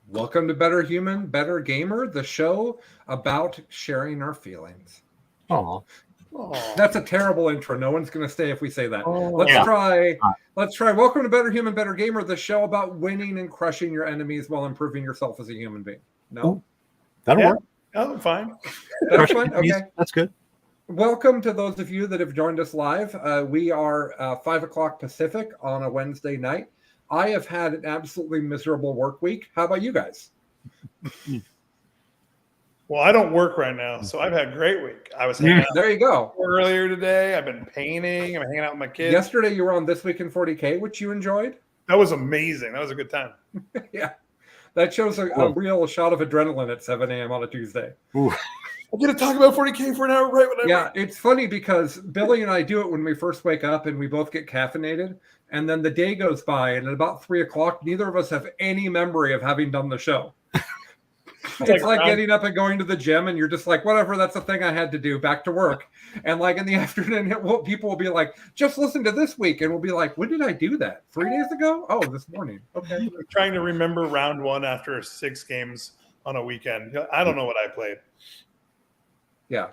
Welcome to Better Human, Better Gamer, the show about sharing our feelings. Oh, that's a terrible intro. No one's going to stay if we say that. Let's try. Welcome to Better Human, Better Gamer, the show about winning and crushing your enemies while improving yourself as a human being. No? That'll work. Oh, fine. That's fine. Okay. That's good. Welcome to those of you that have joined us live. We are 5 o'clock Pacific on a Wednesday night. I have had an absolutely miserable work week. How about you guys? Well, I don't work right now, so I've had a great week. I was hanging out there you go. earlier today. I've been painting. I'm hanging out with my kids. Yesterday you were on This Week in 40K, which you enjoyed. That was amazing. That was a good time. Yeah. That shows a real shot of adrenaline at 7 a.m. on a Tuesday. Ooh. I'm going to talk about 40K for an hour right when it's funny because Billy and I do it when we first wake up and we both get caffeinated. And then the day goes by, and at about 3 o'clock, neither of us have any memory of having done the show. It's like getting up and going to the gym, and you're just like, whatever, that's the thing I had to do, back to work. And like in the afternoon, people will be like, just listen to this week. And we'll be like, when did I do that? 3 days ago? Oh, this morning. Okay. I'm trying to remember round one after 6 games on a weekend. I don't know what I played. Yeah.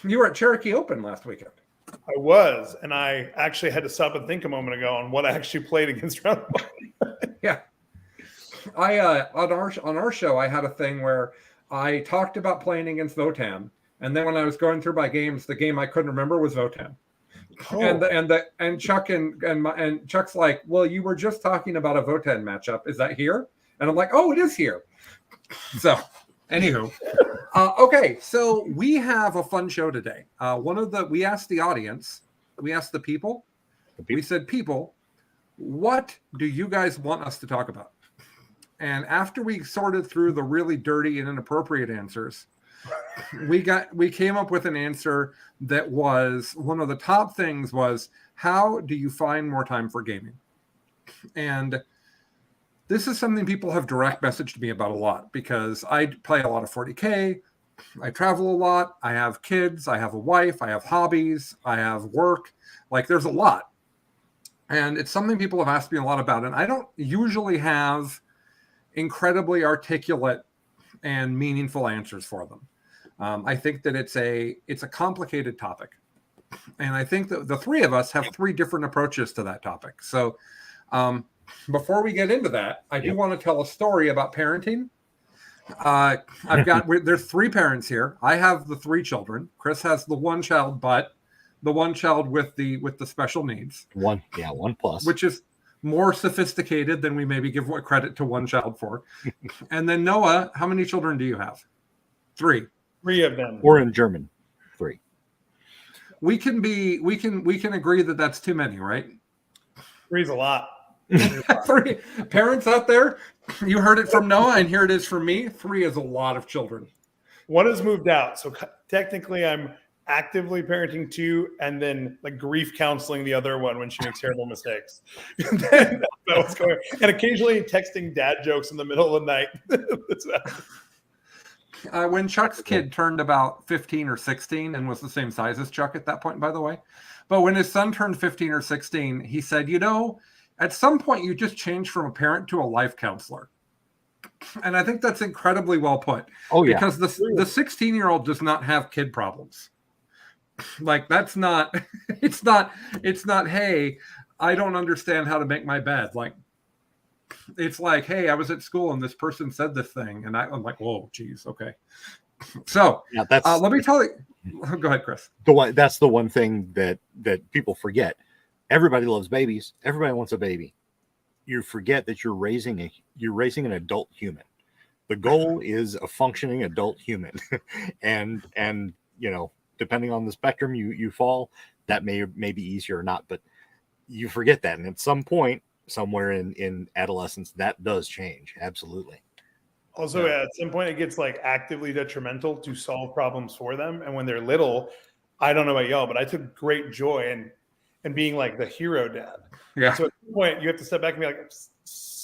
You were at Cherokee Open last weekend. I was, and I actually had to stop and think a moment ago on what I actually played against round one. Yeah. I on our show, I had a thing where I talked about playing against Votan, and then when I was going through my games, the game I couldn't remember was Votan. Oh. And Chuck and Chuck's like, well, you were just talking about a Votan matchup. Is that here? And I'm like, oh, it is here. So, anywho, okay. So we have a fun show today. We asked the audience, we asked the people. We said, people, what do you guys want us to talk about? And after we sorted through the really dirty and inappropriate answers, we came up with an answer that was one of the top things was, how do you find more time for gaming? And this is something people have direct messaged me about a lot because I play a lot of 40K. I travel a lot. I have kids. I have a wife. I have hobbies. I have work. Like there's a lot. And it's something people have asked me a lot about. And I don't usually have incredibly articulate and meaningful answers for them. I think that it's a complicated topic. And I think that the three of us have 3 different approaches to that topic. So before we get into that, I do want to tell a story about parenting. There's 3 parents here. I have the 3 children. Chris has the 1 child, but the 1 child with the special needs. 1 plus. Which is more sophisticated than we maybe give credit to 1 child for. And then Noah, how many children do you have? 3. 3 of them. Or in German, 3. We can agree that that's too many, right? 3's a lot. 3 parents out there, you heard it from Noah, and here it is from me. 3 is a lot of children. 1 has moved out, so technically I'm actively parenting 2, and then like grief counseling the other one when she makes terrible mistakes. That's what's going on. And occasionally texting dad jokes in the middle of the night. When Chuck's kid turned about 15 or 16 and was the same size as Chuck at that point, by the way, but when his son turned 15 or 16, he said, at some point you just change from a parent to a life counselor. And I think that's incredibly well put. Oh, yeah. Because the 16-year-old does not have kid problems. Like that's not, it's not, hey, I don't understand how to make my bed. Like, it's like, hey, I was at school and this person said this thing. And I'm like, whoa, geez. Okay. So let me tell you, go ahead, Chris. That's the one thing that people forget. Everybody loves babies. Everybody wants a baby. You forget that you're raising an adult human. The goal is a functioning adult human. and depending on the spectrum you fall, that may be easier or not, but you forget that. And at some point, somewhere in adolescence, that does change. Absolutely. Also, at some point, it gets like actively detrimental to solve problems for them. And when they're little, I don't know about y'all, but I took great joy in being like the hero dad. Yeah. So at some point, you have to step back and be like,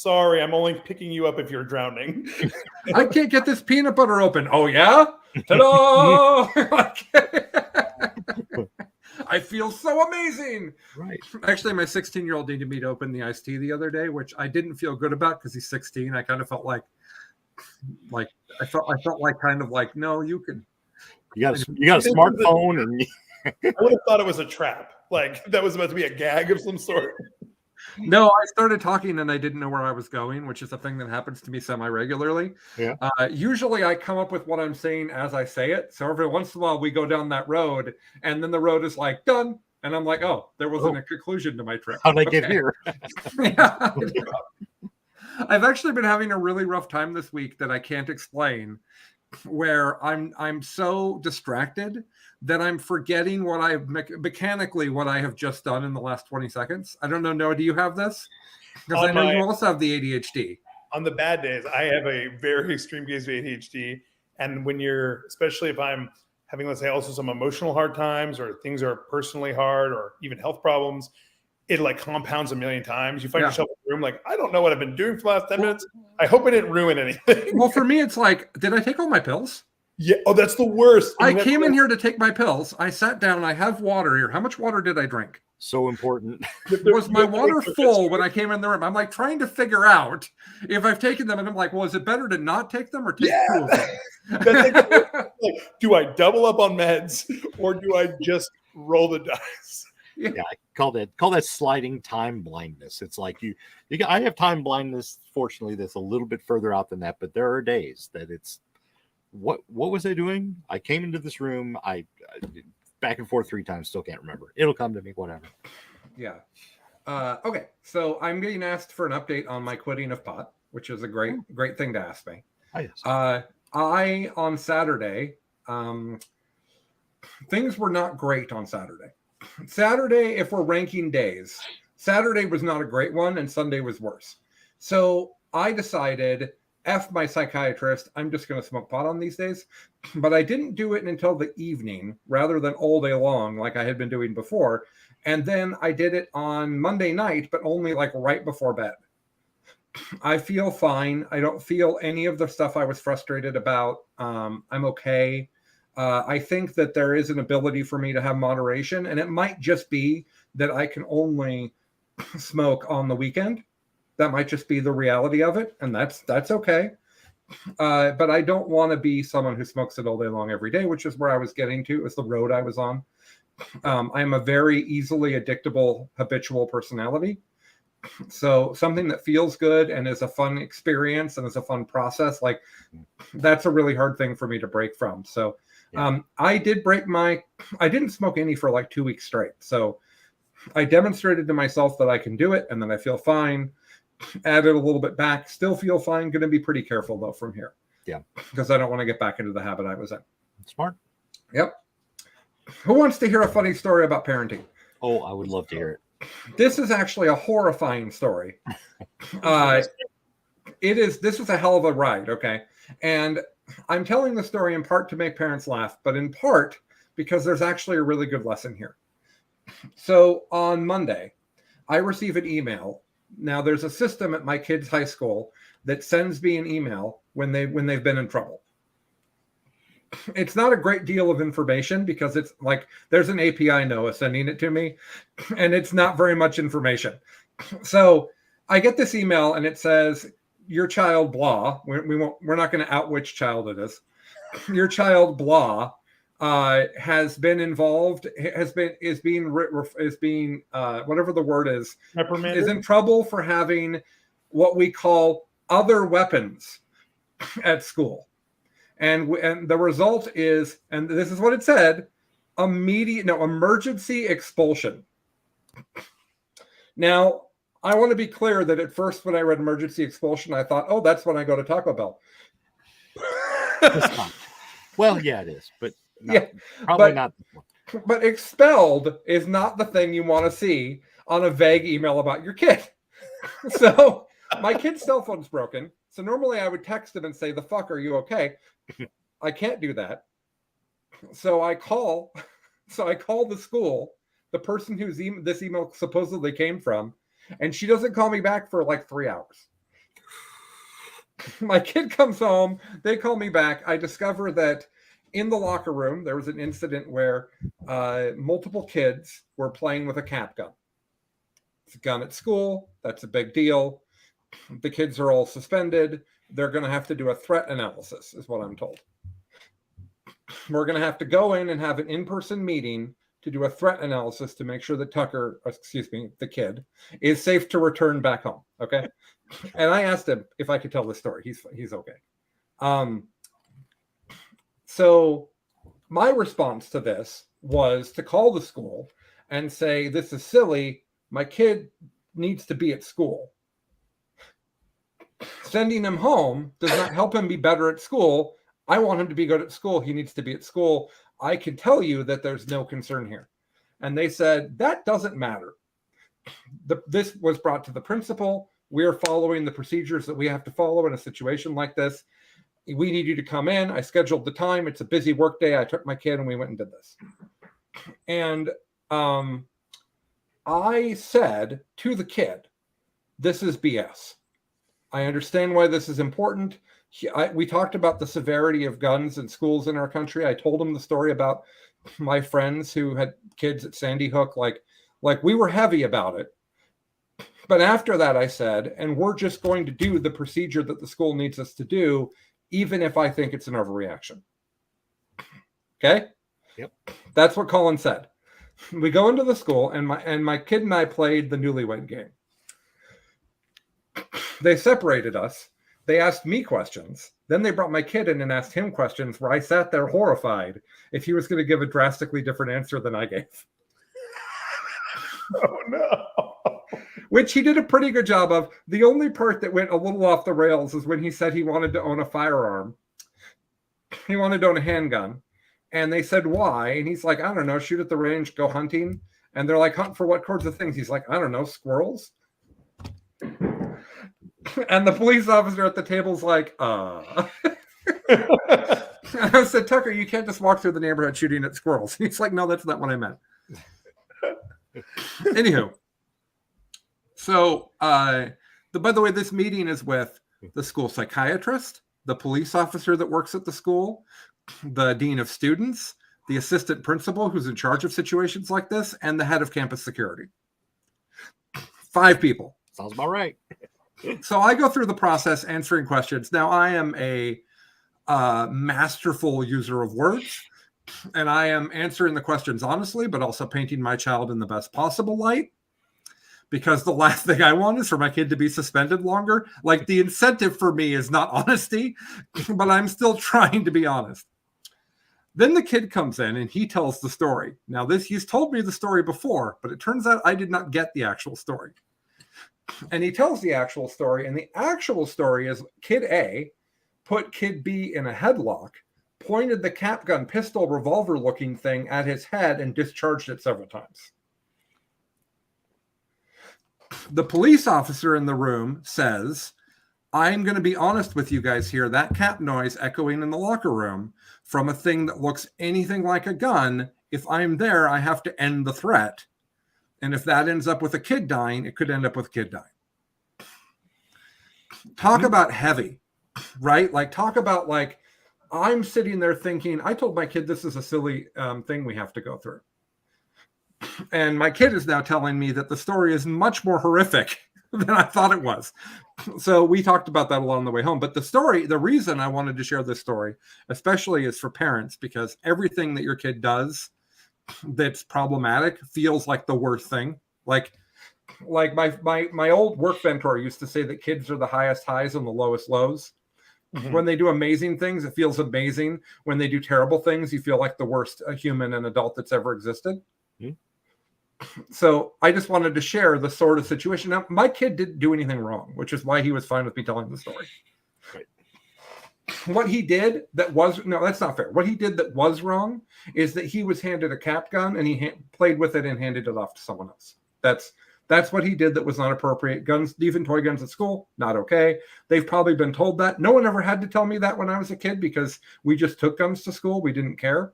sorry, I'm only picking you up if you're drowning. I can't get this peanut butter open. Oh, yeah? Ta-da! I feel so amazing. Right. Actually, my 16-year-old needed me to open the iced tea the other day, which I didn't feel good about because he's 16. I kind of felt like I felt like kind of like, no, you can. You got a smartphone, and I would have thought it was a trap, like that was about to be a gag of some sort. No, I started talking and I didn't know where I was going, which is a thing that happens to me semi-regularly. Yeah. Usually I come up with what I'm saying as I say it. So every once in a while we go down that road and then the road is like done. And I'm like, oh, there wasn't a conclusion to my trip. How'd I get here? Yeah, I've actually been having a really rough time this week that I can't explain, where I'm so distracted that I'm forgetting what mechanically what I have just done in the last 20 seconds. I don't know, Noah, do you have this? Because I know you also have the ADHD. On the bad days, I have a very extreme case of ADHD. And when especially if I'm having, let's say, also some emotional hard times or things are personally hard or even health problems, it like compounds a million times. You find yourself in the room like, I don't know what I've been doing for the last 10 minutes. I hope I didn't ruin anything. Well, for me, it's like, did I take all my pills? Yeah. Oh, that's the worst. I came in here to take my pills. I sat down. I have water here. How much water did I drink? So important. Was my water full when I came in the room? I'm like trying to figure out if I've taken them. And I'm like, well, is it better to not take them or take two of them? Like, do I double up on meds or do I just roll the dice? Yeah, I call that sliding time blindness. It's like I have time blindness, fortunately, that's a little bit further out than that, but there are days that it's what was I doing? I came into this room, I back and forth 3 times, still can't remember. It'll come to me, whatever. Yeah. Okay, so I'm getting asked for an update on my quitting of pot, which is a great thing to ask me. I on Saturday, things were not great on Saturday. Saturday, if we're ranking days, Saturday was not a great one and Sunday was worse. So I decided, F my psychiatrist, I'm just going to smoke pot on these days. But I didn't do it until the evening rather than all day long like I had been doing before. And then I did it on Monday night, but only like right before bed. I feel fine. I don't feel any of the stuff I was frustrated about. I'm okay. I think that there is an ability for me to have moderation, and it might just be that I can only smoke on the weekend. That might just be the reality of it, and that's okay. But I don't want to be someone who smokes it all day long every day, which is where I was getting to. Is the road I was on. I'm a very easily addictable, habitual personality. So something that feels good and is a fun experience and is a fun process, like that's a really hard thing for me to break from. So I didn't smoke any for like 2 weeks straight. So I demonstrated to myself that I can do it and then I feel fine. Added a little bit back, still feel fine. Going to be pretty careful though from here. Yeah. Because I don't want to get back into the habit I was in. Smart. Yep. Who wants to hear a funny story about parenting? Oh, I would love to hear it. This is actually a horrifying story. This was a hell of a ride. Okay. And I'm telling the story in part to make parents laugh, but in part because there's actually a really good lesson here. So on Monday, I receive an email. Now there's a system at my kids' high school that sends me an email when they've been in trouble. It's not a great deal of information because it's like there's an API Noah sending it to me, and it's not very much information. So I get this email and it says, your child blah. We're not going to out which child it is. Your child blah has been involved, is being whatever the word is in trouble for having what we call other weapons at school. And the result is, and this is what it said, emergency expulsion. Now, I want to be clear that at first when I read emergency expulsion, I thought, oh, that's when I go to Taco Bell. Well, yeah, it is, but probably not. But expelled is not the thing you want to see on a vague email about your kid. So my kid's cell phone's broken. So normally I would text him and say, the fuck, are you okay? I can't do that. So I call the school, the person whose this email supposedly came from, and she doesn't call me back for like 3 hours. my kid comes home. They call me back. I discover that in the locker room, there was an incident where multiple kids were playing with a cap gun. It's a gun at school. That's a big deal. The kids are all suspended. They're going to have to do a threat analysis, is what I'm told. We're going to have to go in and have an in-person meeting to do a threat analysis to make sure that the kid, is safe to return back home. Okay. And I asked him if I could tell this story. He's okay. So my response to this was to call the school and say, this is silly. My kid needs to be at school. Sending him home does not help him be better at school. I want him to be good at school. He needs to be at school. I can tell you that there's no concern here. And they said, that doesn't matter. This was brought to the principal. We're following the procedures that we have to follow in a situation like this. We need you to come in. I scheduled the time. It's a busy work day. I took my kid and we went and did this. And I said to the kid, this is BS. I understand why this is important. We talked about the severity of guns in schools in our country. I told him the story about my friends who had kids at Sandy Hook. Like we were heavy about it. But after that, I said, and we're just going to do the procedure that the school needs us to do, even if I think it's an overreaction. Okay? Yep. That's what Colin said. We go into the school, and my kid and I played the newlywed game. They separated us. They asked me questions. Then they brought my kid in and asked him questions where I sat there horrified if he was going to give a drastically different answer than I gave. Oh, no. Which he did a pretty good job of. The only part that went a little off the rails is when he said he wanted to own a firearm. He wanted to own a handgun. And they said, why? And he's like, I don't know, shoot at the range, go hunting. And they're like, hunt for what sorts of things? He's like, I don't know, squirrels. And the police officer at the table's like, And I said, Tucker, you can't just walk through the neighborhood shooting at squirrels. He's like, no, that's not what I meant. Anywho. So, by the way, this meeting is with the school psychiatrist, the police officer that works at the school, the dean of students, the assistant principal who's in charge of situations like this, and the head of campus security. 5 people. Sounds about right. So I go through the process answering questions. Now, I am a masterful user of words, and I am answering the questions honestly, but also painting my child in the best possible light. Because the last thing I want is for my kid to be suspended longer. Like, the incentive for me is not honesty, but I'm still trying to be honest. Then the kid comes in and he tells the story. Now, he's told me the story before, but it turns out I did not get the actual story. And he tells the actual story, and the actual story is kid A put kid B in a headlock, pointed the cap gun pistol revolver looking thing at his head, and discharged it several times. The police officer in the room says, I'm going to be honest with you guys here. That cap noise echoing in the locker room from a thing that looks anything like a gun, if I'm there, I have to end the threat. And if that ends up with a kid dying, it could end up with a kid dying. Talk about heavy, right? Like, talk about, like, I'm sitting there thinking, I told my kid this is a silly thing we have to go through. And my kid is now telling me that the story is much more horrific than I thought it was. So we talked about that along the way home. But the reason I wanted to share this story, especially, is for parents, because everything that your kid does that's problematic feels like the worst thing. Like my old work mentor used to say that kids are the highest highs and the lowest lows. Mm-hmm. When they do amazing things, it feels amazing. When they do terrible things, you feel like the worst human and adult that's ever existed. Mm-hmm. So I just wanted to share the sort of situation. Now, my kid didn't do anything wrong, which is why he was fine with me telling the story. Right. What he did that was, no, that's not fair. What he did that was wrong is that he was handed a cap gun and he played with it and handed it off to someone else. That's what he did that was not appropriate. Guns, even toy guns at school, not okay. They've probably been told that. No one ever had to tell me that when I was a kid because we just took guns to school. We didn't care.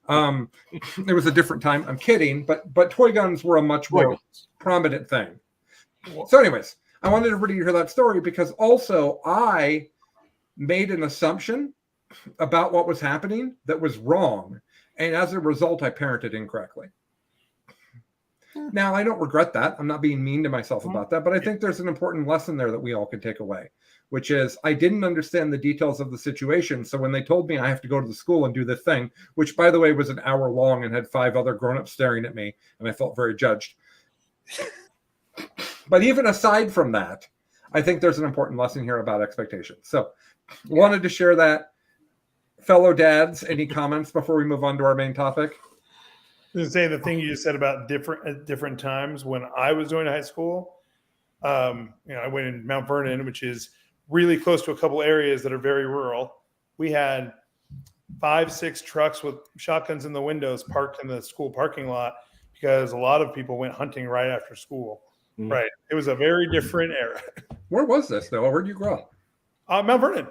It was a different time. I'm kidding, but toy guns were a much more prominent thing. So anyways, I wanted everybody to hear that story because also I made an assumption about what was happening that was wrong. And as a result, I parented incorrectly. Now, I don't regret that. I'm not being mean to myself about that, but I think there's an important lesson there that we all can take away, which is I didn't understand the details of the situation. So when they told me I have to go to the school and do this thing, which, by the way, was an hour long and had 5 other grown-ups staring at me, and I felt very judged. But even aside from that, I think there's an important lesson here about expectations. So wanted to share that. Fellow dads, any comments before we move on to our main topic? To say the thing you just said about different times when I was going to high school, I went in Mount Vernon, which is really close to a couple areas that are very rural. We had 5-6 trucks with shotguns in the windows parked in the school parking lot because a lot of people went hunting right after school. Mm. Right. It was a very different era. Where was this, though? Where did you grow up? Mount Vernon.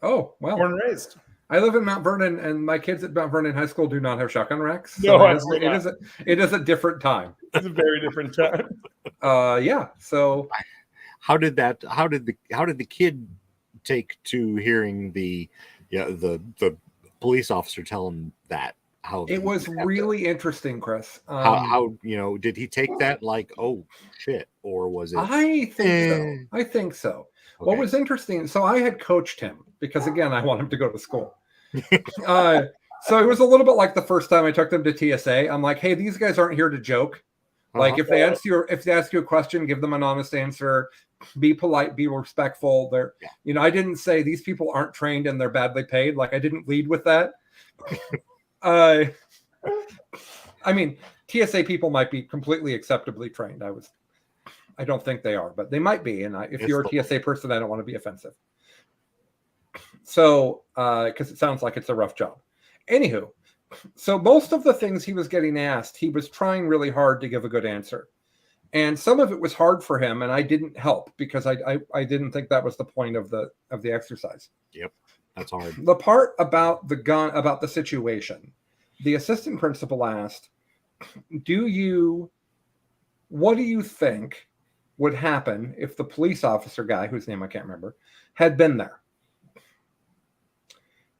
Oh, well. Born and raised. I live in Mount Vernon, and my kids at Mount Vernon High School do not have shotgun racks. So no, it is a different time. It's a very different time. Yeah. So, how did the kid take to hearing the police officer tell him that? How it was really interesting, Chris. How did he take that like, oh shit, or was it? I think so. Okay. What was interesting? So I had coached him because again, I want him to go to school. So it was a little bit like the first time I took them to TSA. I'm like, hey, these guys aren't here to joke. Like if they ask you a question, give them an honest answer. Be polite, be respectful. I didn't say these people aren't trained and they're badly paid. Like I didn't lead with that. I mean, TSA people might be completely acceptably trained. I don't think they are, but they might be. And if you're a TSA person, I don't want to be offensive. So, because it sounds like it's a rough job. Anywho, so most of the things he was getting asked, he was trying really hard to give a good answer. And some of it was hard for him, and I didn't help because I didn't think that was the point of the exercise. Yep, that's hard. The part about the gun, about the situation, the assistant principal asked, what do you think would happen if the police officer guy, whose name I can't remember, had been there?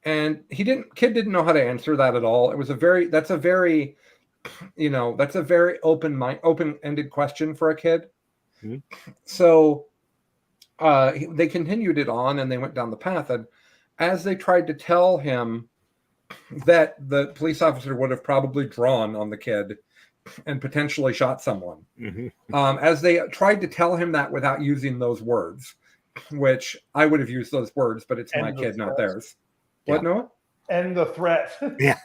And kid didn't know how to answer that at all. It was that's a very open-ended question for a kid. Mm-hmm. So they continued it on and they went down the path. And as they tried to tell him that the police officer would have probably drawn on the kid and potentially shot someone, as they tried to tell him that without using those words, which I would have used those words, but it's my kid, not theirs. What, Noah? And the threat. Yeah.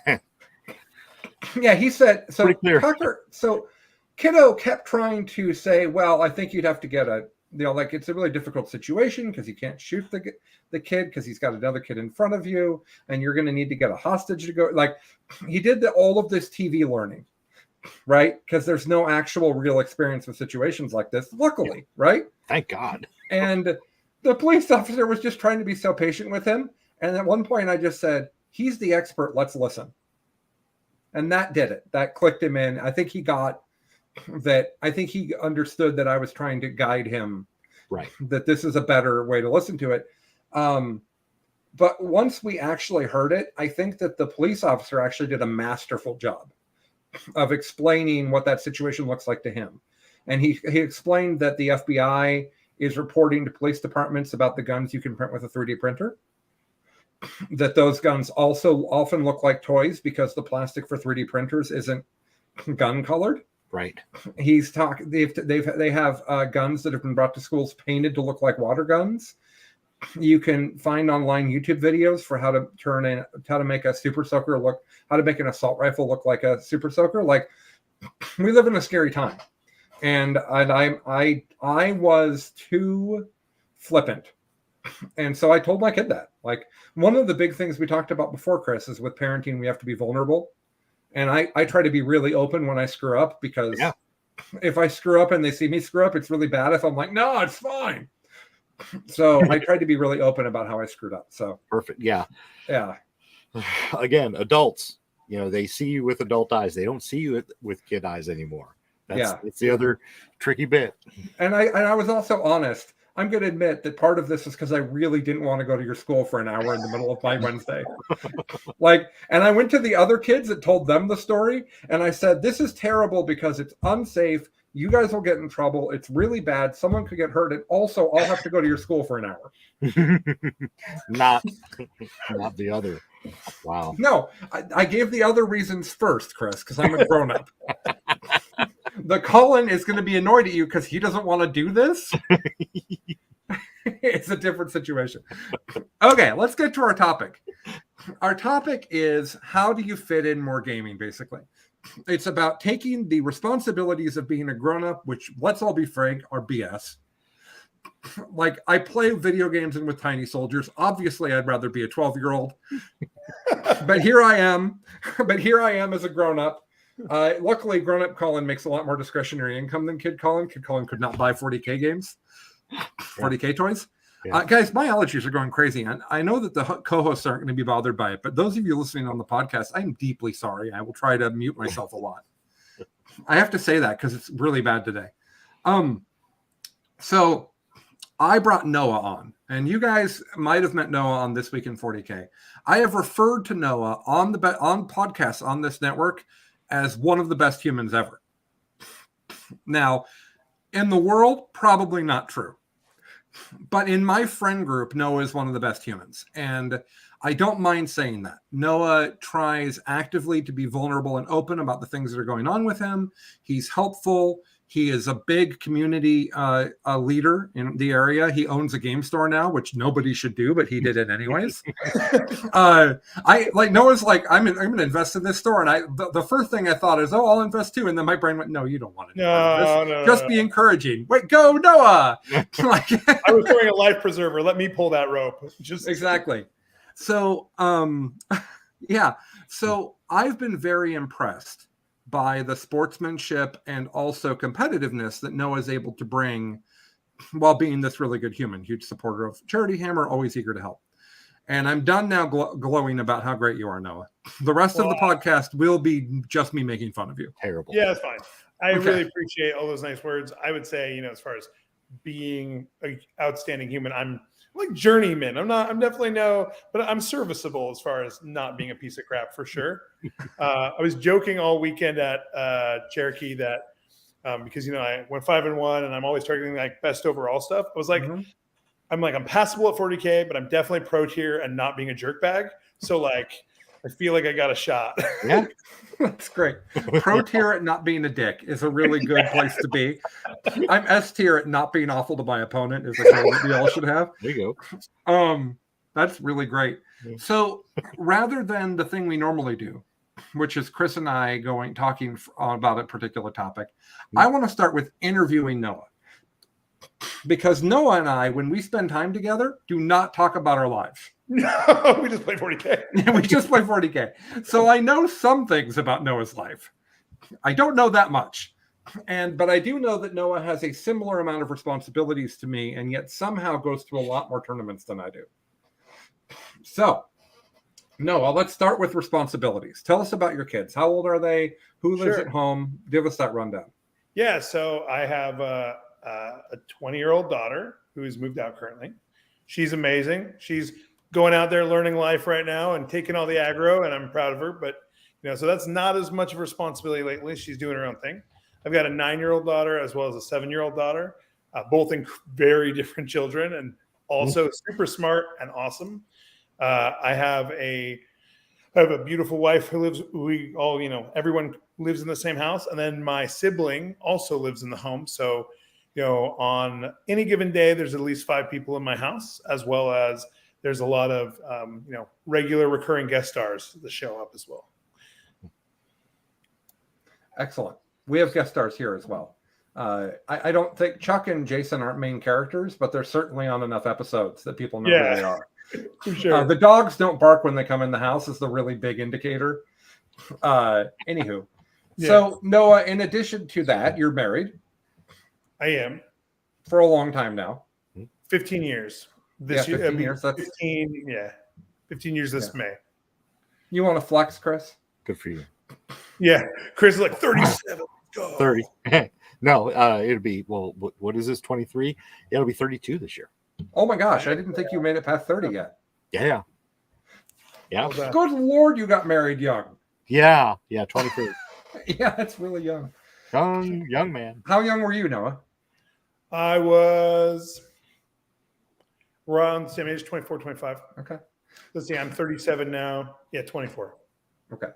Yeah, he said, so Tucker, so kiddo kept trying to say, well, I think you'd have to get it's a really difficult situation because you can't shoot the kid because he's got another kid in front of you and you're going to need to get a hostage to go. Like he did all of this TV learning, right? Because there's no actual real experience with situations like this, luckily, right? Thank God. And the police officer was just trying to be so patient with him. And at one point I just said, he's the expert. Let's listen. And that did it. That clicked him in. I think he got that. I think he understood that I was trying to guide him. Right. That this is a better way to listen to it. But once we actually heard it, I think that the police officer actually did a masterful job of explaining what that situation looks like to him. And he explained that the FBI is reporting to police departments about the guns you can print with a 3D printer. That those guns also often look like toys because the plastic for 3D printers isn't gun colored. Right. They have guns that have been brought to schools painted to look like water guns. You can find online YouTube videos for how to make a super soaker how to make an assault rifle look like a super soaker. Like we live in a scary time, and I was too flippant. And so I told my kid that, like, one of the big things we talked about before, Chris, is with parenting, we have to be vulnerable. And I try to be really open when I screw up because if I screw up and they see me screw up, it's really bad. If I'm like, no, it's fine. So I tried to be really open about how I screwed up. So perfect. Yeah. Yeah. Again, adults, they see you with adult eyes. They don't see you with kid eyes anymore. It's the other tricky bit. And I was also honest. I'm going to admit that part of this is because I really didn't want to go to your school for an hour in the middle of my Wednesday. And I went to the other kids that told them the story, and I said, this is terrible because it's unsafe. You guys will get in trouble. It's really bad. Someone could get hurt. And also, I'll have to go to your school for an hour. not the other. Wow. No, I gave the other reasons first, Chris, because I'm a grown-up. The Colin is going to be annoyed at you because he doesn't want to do this. It's a different situation. Okay, let's get to our topic. Our topic is, how do you fit in more gaming, basically? It's about taking the responsibilities of being a grown-up, which, let's all be frank, are BS. Like, I play video games and with tiny soldiers. Obviously, I'd rather be a 12-year-old. But here I am. As a grown-up. Luckily, grown-up Colin makes a lot more discretionary income than Kid Colin. Kid Colin could not buy 40K games, 40K toys. Yeah. Guys, my allergies are going crazy. And I know that the co-hosts aren't going to be bothered by it, but those of you listening on the podcast, I'm deeply sorry. I will try to mute myself a lot. I have to say that because it's really bad today. So I brought Noah on, and you guys might have met Noah on This Week in 40K. I have referred to Noah on podcasts on this network as one of the best humans ever. Now, in the world, probably not true. But in my friend group, Noah is one of the best humans. And I don't mind saying that. Noah tries actively to be vulnerable and open about the things that are going on with him. He's helpful. He is a big community leader in the area. He owns a game store now, which nobody should do, but he did it anyways. Noah's like, I'm going to invest in this store. And the first thing I thought is, I'll invest too. And then my brain went, no, you don't want to. No, just be encouraging. Wait, go Noah. I was wearing a life preserver. Let me pull that rope. Exactly. So, yeah. So I've been very impressed by the sportsmanship and also competitiveness that Noah is able to bring while being this really good human, huge supporter of Charity Hammer, always eager to help. And I'm done now glowing about how great you are, Noah. The rest of the podcast will be just me making fun of you. Terrible. Yeah, it's fine. I really appreciate all those nice words. I would say, as far as being an outstanding human, I'm like journeyman. I'm definitely but I'm serviceable as far as not being a piece of crap for sure. I was joking all weekend at Cherokee that because I went 5-1 and I'm always targeting like best overall stuff. I was like, I'm passable at 40K, but I'm definitely pro tier and not being a jerk bag. So like, I feel like I got a shot. Yeah, that's great. Pro tier at not being a dick is a really good place to be. I'm S tier at not being awful to my opponent is a goal that we all should have. There you go. That's really great. Yeah. So rather than the thing we normally do, which is Chris and I talking about a particular topic, I want to start with interviewing Noah. Because Noah and I, when we spend time together, do not talk about our lives. No, we just play 40K. We just play 40K. So I know some things about Noah's life. I don't know that much. But I do know that Noah has a similar amount of responsibilities to me and yet somehow goes to a lot more tournaments than I do. So, Noah, let's start with responsibilities. Tell us about your kids. How old are they? Who lives at home? Give us that rundown. Yeah, so I have a 20-year-old daughter who has moved out currently. She's amazing. She's going out there learning life right now and taking all the aggro, and I'm proud of her. But, so that's not as much of a responsibility lately. She's doing her own thing. I've got a 9-year-old daughter as well as a 7-year-old daughter, both in very different children and also super smart and awesome. I have a beautiful wife who lives, everyone lives in the same house. And then my sibling also lives in the home. So, on any given day, there's at least 5 people in my house, as well as there's a lot of, regular recurring guest stars that show up as well. Excellent. We have guest stars here as well. I don't think Chuck and Jason aren't main characters, but they're certainly on enough episodes that people know who they are. For sure. The dogs don't bark when they come in the house is the really big indicator. Anywho. Yeah. So, Noah, in addition to that, you're married. I am. For a long time now. 15 years. This year. 15 years. That's 15 years this May. You want to flex, Chris? Good for you. Yeah. Chris is like 37. Go. 30. No, it'll be, well, what is this, 23? It'll be 32 this year. Oh my gosh, I didn't think you made it past 30 yet. Yeah. Well done. Good Lord, you got married young. Yeah, 23. Yeah, that's really young. Young man. How young were you, Noah? I was around the same age, 24, 25. Okay. Let's see, I'm 37 now. Yeah, 24. Okay.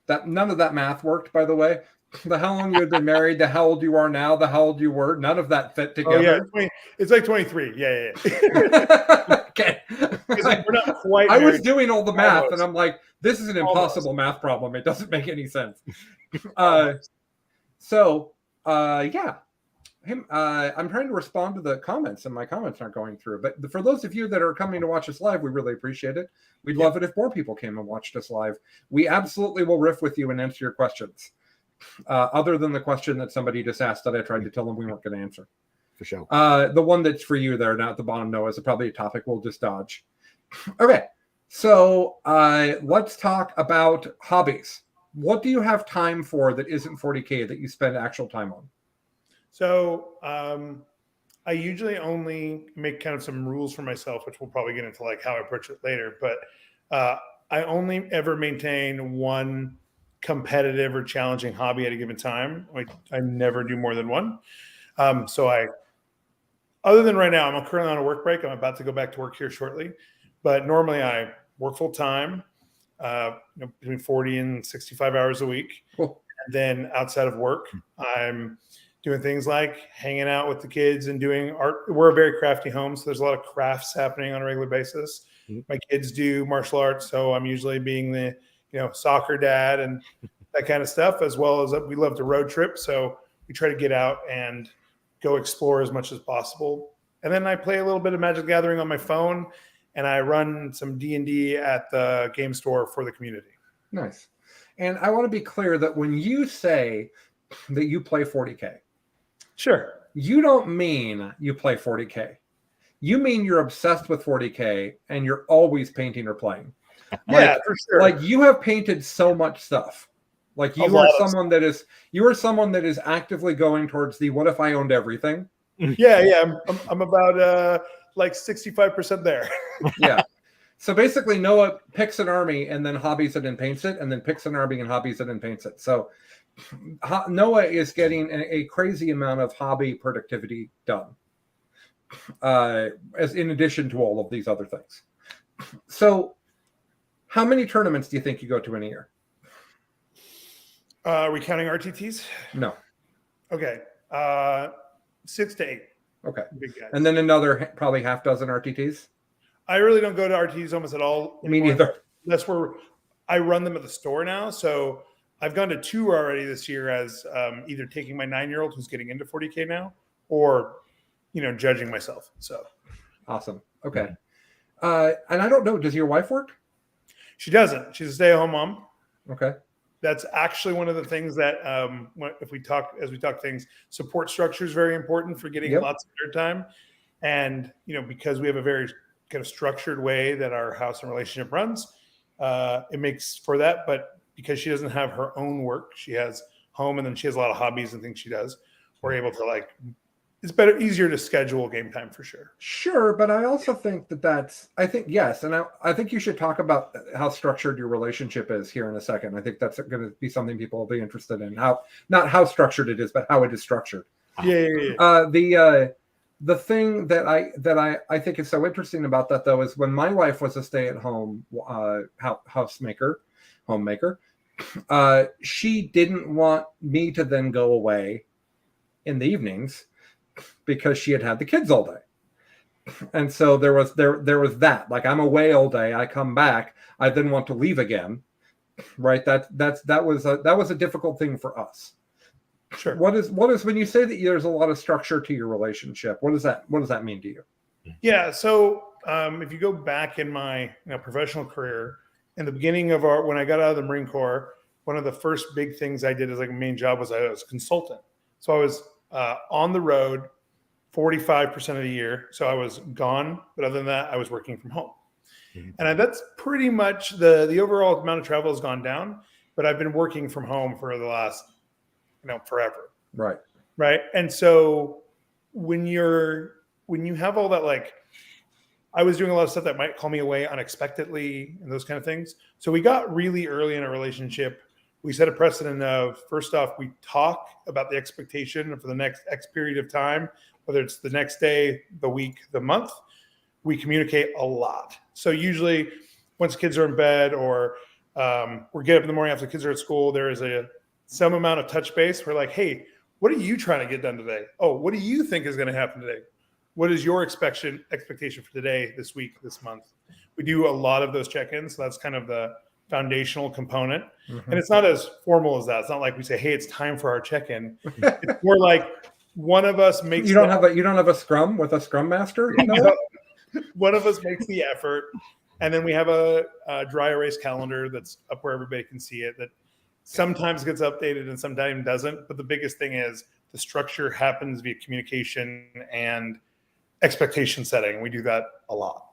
That none of that math worked, by the way. The how long you had been married, the how old you are now, the how old you were, none of that fit together. Oh, yeah, it's like 23. Yeah. Okay. We're not quite I was married. doing all the math, Almost. and I'm like, this is an impossible math problem. It doesn't make any sense. Yeah. I'm trying to respond to the comments, and my comments aren't going through. But for those of you that are coming to watch us live, we really appreciate it. We'd love it if more people came and watched us live. We absolutely will riff with you and answer your questions. Other than the question that somebody just asked that I tried to tell them we weren't going to answer. For sure. The one that's for you there, not at the bottom, Noah, is probably a topic we'll just dodge. Okay, so let's talk about hobbies. What do you have time for that isn't 40K that you spend actual time on? So I usually only make kind of some rules for myself, which we'll probably get into like how I approach it later. But I only ever maintain one competitive or challenging hobby at a given time. I never do more than one. Other than right now, I'm currently on a work break. I'm about to go back to work here shortly. But normally I work full time, between 40 and 65 hours a week. Cool. And then outside of work, I'm doing things like hanging out with the kids and doing art. We're a very crafty home, so there's a lot of crafts happening on a regular basis. Mm-hmm. My kids do martial arts, so I'm usually being the soccer dad and that kind of stuff, as well as we love to road trip. So we try to get out and go explore as much as possible. And then I play a little bit of Magic the Gathering on my phone, and I run some D&D at the game store for the community. Nice. And I want to be clear that when you say that you play 40K, sure, you don't mean you play 40K. You mean you're obsessed with 40K and you're always painting or playing. Yeah, for sure. Like you have painted so much stuff. Like you are someone that is actively going towards the what if I owned everything? Yeah. I'm about like 65% there. Yeah. So basically Noah picks an army and then hobbies it and paints it, and then picks an army and hobbies it and paints it. So Noah is getting a crazy amount of hobby productivity done, as in addition to all of these other things. So how many tournaments do you think you go to in a year? Are we counting RTTs? No. Okay. 6 to 8. Okay. Big guys. And then another probably half dozen RTTs? I really don't go to RTTs almost at all. Me neither. That's where I run them at the store now. So I've gone to 2 already this year as either taking my 9-year-old who's getting into 40K now or, judging myself. So awesome. Okay. And I don't know, does your wife work? She doesn't. She's a stay-at-home mom. Okay. That's actually one of the things that as we talk things, support structure is very important for getting lots of airtime. And, because we have a very kind of structured way that our house and relationship runs, it makes for that. But because she doesn't have her own work, she has home and then she has a lot of hobbies and things she does, we're able to it's easier to schedule game time for sure. Sure, but I also think yes, and I think you should talk about how structured your relationship is here in a second. I think that's going to be something people will be interested in. Not how structured it is, but how it is structured. Yeah. The thing that I think is so interesting about that though is when my wife was a stay-at-home homemaker, she didn't want me to then go away in the evenings because she had the kids all day. And so there was that, like, I'm away all day, I come back, I then want to leave again, right? That was a difficult thing for us. Sure. What is when you say that there's a lot of structure to your relationship, what does that mean to you? Yeah. So if you go back in my professional career, in the beginning of when I got out of the Marine Corps, one of the first big things I did as a main job was I was a consultant. So I was on the road 45% of the year. So I was gone, but other than that, I was working from home. Mm-hmm. And that's pretty much the overall amount of travel has gone down, but I've been working from home for the last, forever. Right. Right. And so when you have all that, like, I was doing a lot of stuff that might call me away unexpectedly and those kind of things. So we got really early in a relationship. We set a precedent of, first off, we talk about the expectation for the next X period of time, whether it's the next day, the week, the month. We communicate a lot. So usually once kids are in bed or we're getting up in the morning after the kids are at school, there is some amount of touch base. We're like, hey, what are you trying to get done today? Oh, what do you think is going to happen today? What is your expectation for today, this week, this month? We do a lot of those check-ins. So that's kind of the foundational component. And it's not as formal as that. It's not like we say, hey, it's time for our check-in. It's more like one of us makes you don't have a scrum with a scrum master? No? One of us makes the effort. And then we have a dry erase calendar that's up where everybody can see it, that sometimes gets updated and sometimes doesn't. But the biggest thing is the structure happens via communication and expectation setting. We do that a lot.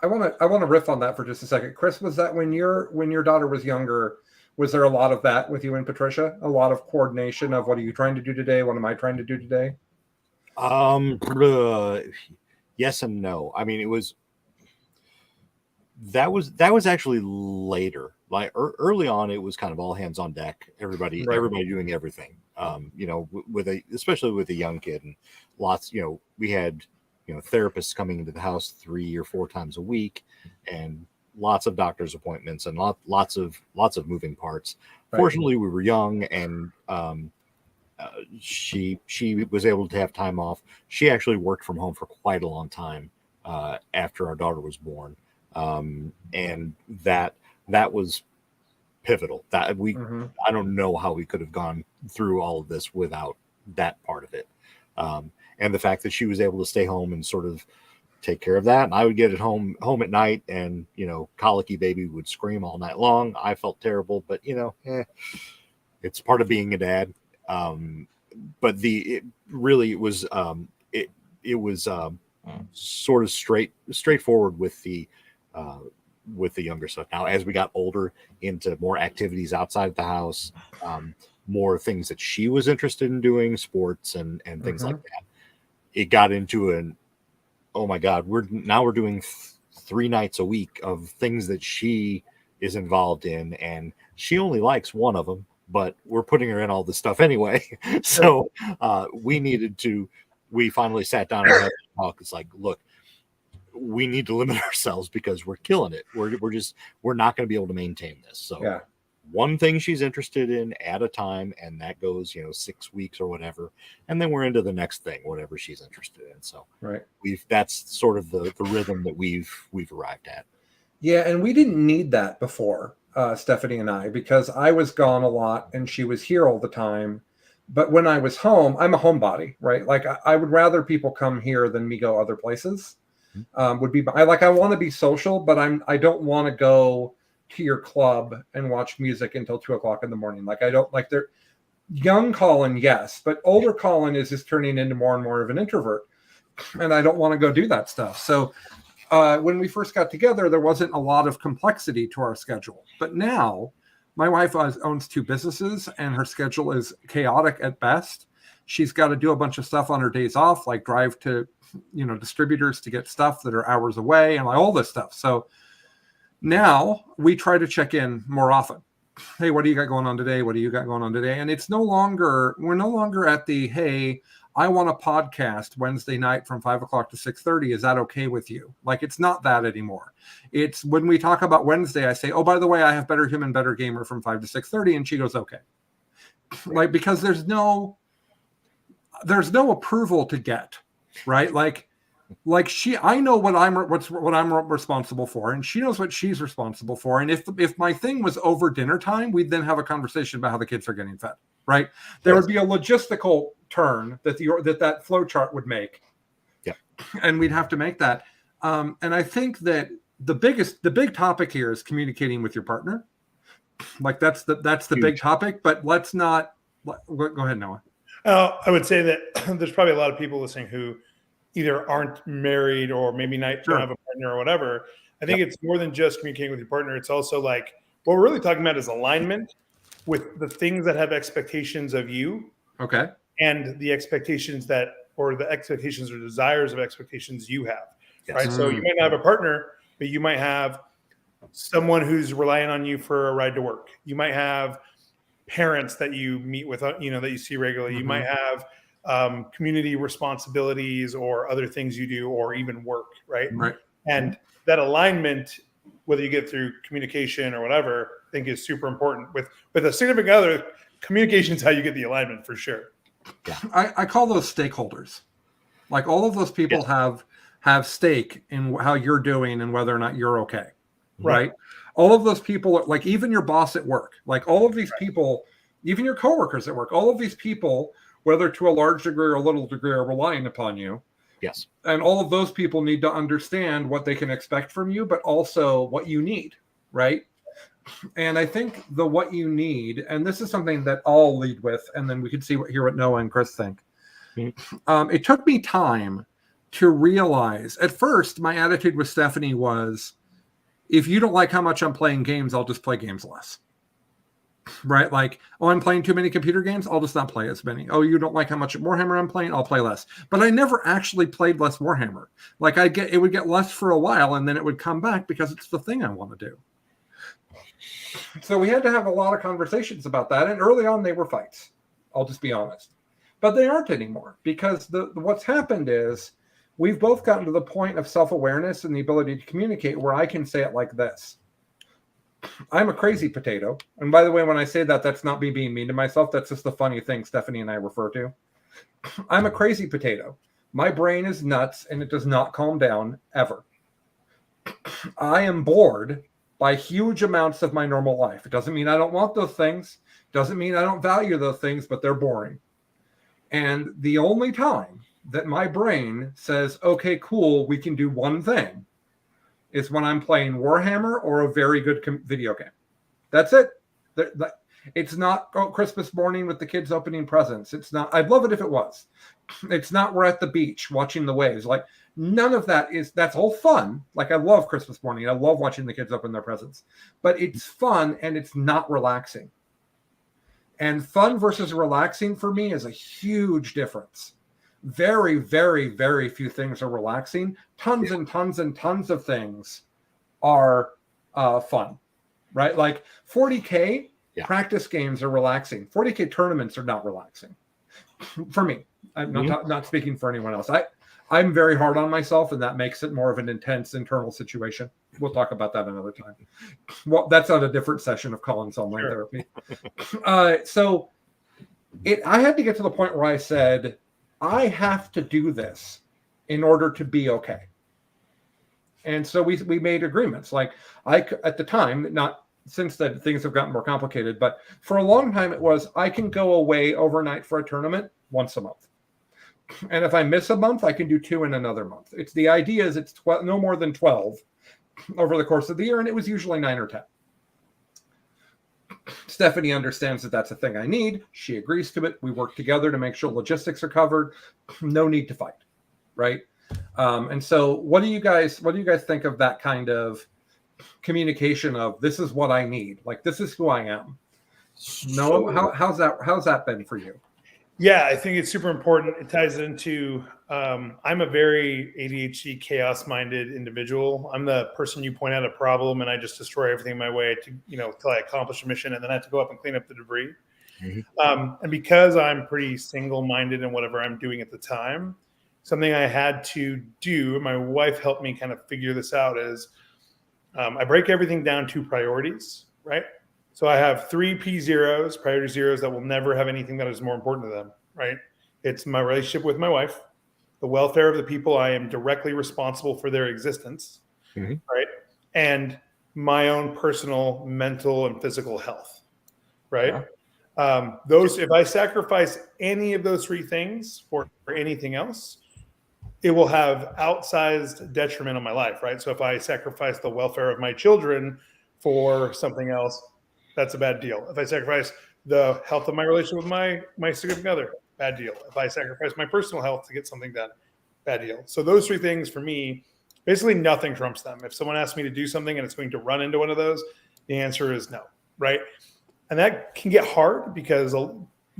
I want to riff on that for just a second. Chris, was that when your daughter was younger, was there a lot of that with you and Patricia? A lot of coordination of, what are you trying to do today? What am I trying to do today? Yes and no. I mean, that was actually later. Like early on, it was kind of all hands on deck. Everybody doing everything. Especially with a young kid, and lots. We had therapists coming into the house 3 or 4 times a week, and lots of doctor's appointments and lots of moving parts. Right. Fortunately, we were young, and she was able to have time off. She actually worked from home for quite a long time after our daughter was born, and that was pivotal. That I don't know how we could have gone through all of this without that part of it. And the fact that she was able to stay home and sort of take care of that. And I would get home at night, and colicky baby would scream all night long. I felt terrible, but it's part of being a dad. But it was sort of straightforward with the younger stuff. Now, as we got older, into more activities outside the house, more things that she was interested in doing, sports and things like that, it got into oh my God, we're doing 3 nights a week of things that she is involved in, and she only likes one of them, but we're putting her in all this stuff anyway. So we finally sat down and had a talk. It's like, look, we need to limit ourselves because we're killing it. We're not going to be able to maintain this. So one thing she's interested in at a time, and that goes 6 weeks or whatever, and then we're into the next thing, whatever she's interested in. So that's sort of the rhythm that we've arrived at. Yeah, and we didn't need that before, Stephanie and I, because I was gone a lot and she was here all the time. But when I was home, I'm a homebody, right? Like I would rather people come here than me go other places. I want to be social, but I don't want to go to your club and watch music until 2:00 in the morning. Like I don't like their young Colin, yes, but older Colin is just turning into more and more of an introvert, and I don't want to go do that stuff. So when we first got together, there wasn't a lot of complexity to our schedule, but now my wife owns 2 businesses, and her schedule is chaotic at best. She's got to do a bunch of stuff on her days off, like drive to distributors to get stuff that are hours away and all this stuff. So now we try to check in more often. Hey, what do you got going on today? What do you got going on today? And we're no longer at the, hey, I want a podcast Wednesday night from 5:00 to 6:30. Is that okay with you? Like, it's not that anymore. It's when we talk about Wednesday, I say, oh, by the way, I have Better Human, Better Gamer from 5 to 6:30. And she goes, okay. Like, because there's no approval to get, right? Like I know what I'm responsible for, and she knows what she's responsible for. And if my thing was over dinner time, we'd then have a conversation about how the kids are getting fed, right? There would be a logistical turn that flow chart would make. Yeah. And we'd have to make that. And I think that the big topic here is communicating with your partner. Like that's the big topic, but let's not go ahead, Noah. I would say that there's probably a lot of people listening who either aren't married or maybe don't have a partner or whatever. I think it's more than just communicating with your partner. It's also like what we're really talking about is alignment with the things that have expectations of you. Okay. and the expectations or desires of expectations you have, Yes. right? So you might not have a partner, but you might have someone who's relying on you for a ride to work. You might have parents that you meet with, that you see regularly. You might have community responsibilities or other things you do, or even work, right? Right. And that alignment, whether you get through communication or whatever, I think is super important. With a significant other, communication is how you get the alignment for sure. Yeah. I call those stakeholders. Like all of those people have stake in how you're doing and whether or not you're okay. Right. All of those people, like even your boss at work, like all of these people, even your coworkers at work, all of these people, whether to a large degree or a little degree, are relying upon you. Yes. And all of those people need to understand what they can expect from you, but also what you need. Right. And I think what you need, and this is something that I'll lead with, and then we can hear what Noah and Chris think. It took me time to realize. At first, my attitude with Stephanie was, if you don't like how much I'm playing games, I'll just play games less. Right? Like, oh, I'm playing too many computer games, I'll just not play as many. Oh, you don't like how much Warhammer I'm playing, I'll play less. But I never actually played less Warhammer. Like it would get less for a while, and then it would come back because it's the thing I want to do. So we had to have a lot of conversations about that. And early on, they were fights. I'll just be honest. But they aren't anymore, because what's happened is we've both gotten to the point of self-awareness and the ability to communicate where I can say it like this. I'm a crazy potato. And by the way, when I say that, that's not me being mean to myself. That's just the funny thing Stephanie and I refer to. I'm a crazy potato. My brain is nuts, and it does not calm down ever. I am bored by huge amounts of my normal life. It doesn't mean I don't want those things. Doesn't mean I don't value those things, but they're boring. And the only time that my brain says, okay, cool, we can do one thing, is when I'm playing Warhammer or a very good video game. That's it. It's not Christmas morning with the kids opening presents. It's not. I'd love it if it was. It's not we're at the beach watching the waves. Like, none of that's all fun. Like, I love Christmas morning. I love watching the kids open their presents. But it's fun, and it's not relaxing. And fun versus relaxing for me is a huge difference. Very, very, very few things are relaxing. Tons and tons and tons of things are fun, right? Like 40K practice games are relaxing. 40K tournaments are not relaxing for me. I'm not speaking for anyone else. I'm very hard on myself, and that makes it more of an intense internal situation. We'll talk about that another time. Well, that's on a different session of Colin's online therapy. So I had to get to the point where I said, I have to do this in order to be okay. And so we made agreements. Like, at the time, not since then, things have gotten more complicated, but for a long time it was, I can go away overnight for a tournament once a month. And if I miss a month, I can do 2 in another month. The idea is it's no more than 12 over the course of the year, and it was usually 9 or 10. Stephanie understands that that's a thing I need. She agrees to it. We work together to make sure logistics are covered. No need to fight, right? And so, what do you guys think of that kind of communication of, this is what I need, like, this is who I am? Noah, how's that been for you? Yeah, I think it's super important. It ties into, I'm a very ADHD, chaos-minded individual. I'm the person you point out a problem, and I just destroy everything my way to, till I accomplish a mission, and then I have to go up and clean up the debris. Mm-hmm. And because I'm pretty single-minded in whatever I'm doing at the time, something I had to do, and my wife helped me kind of figure this out, is I break everything down to priorities, right? So I have 3 P0s, priority zeros, that will never have anything that is more important to them, right? It's my relationship with my wife, the welfare of the people I am directly responsible for their existence, right? And my own personal mental and physical health, right? Yeah. If I sacrifice any of those 3 things for anything else, it will have outsized detriment on my life, right? So if I sacrifice the welfare of my children for something else, that's a bad deal. If I sacrifice the health of my relationship with my significant other, bad deal. If I sacrifice my personal health to get something done, bad deal. So those 3 things for me, basically nothing trumps them. If someone asks me to do something and it's going to run into one of those, the answer is no, right? And that can get hard because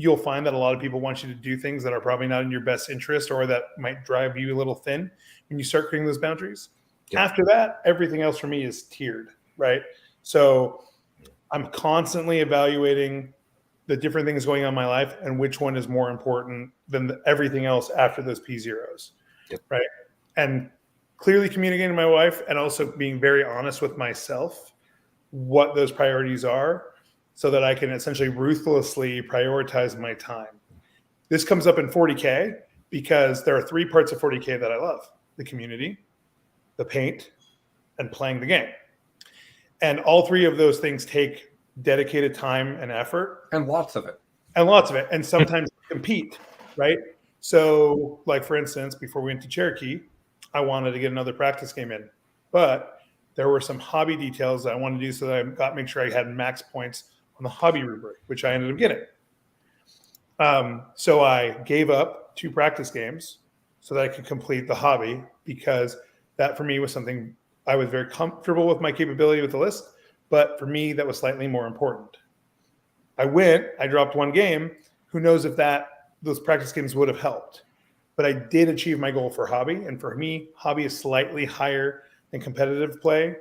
you'll find that a lot of people want you to do things that are probably not in your best interest or that might drive you a little thin when you start creating those boundaries. Yeah. After that, everything else for me is tiered, right? So I'm constantly evaluating the different things going on in my life and which one is more important than everything else after those P0s, right? And clearly communicating to my wife and also being very honest with myself what those priorities are so that I can essentially ruthlessly prioritize my time. This comes up in 40K because there are 3 parts of 40K that I love: the community, the paint, and playing the game. And all 3 of those things take dedicated time and effort. And lots of it. And sometimes compete, right? So, like, for instance, before we went to Cherokee, I wanted to get another practice game in. But there were some hobby details that I wanted to do so that I make sure I had max points on the hobby rubric, which I ended up getting. So I gave up 2 practice games so that I could complete the hobby, because that for me was something I was very comfortable with my capability with the list. But for me, that was slightly more important. I dropped 1 game. Who knows if those practice games would have helped. But I did achieve my goal for hobby. And for me, hobby is slightly higher than competitive play.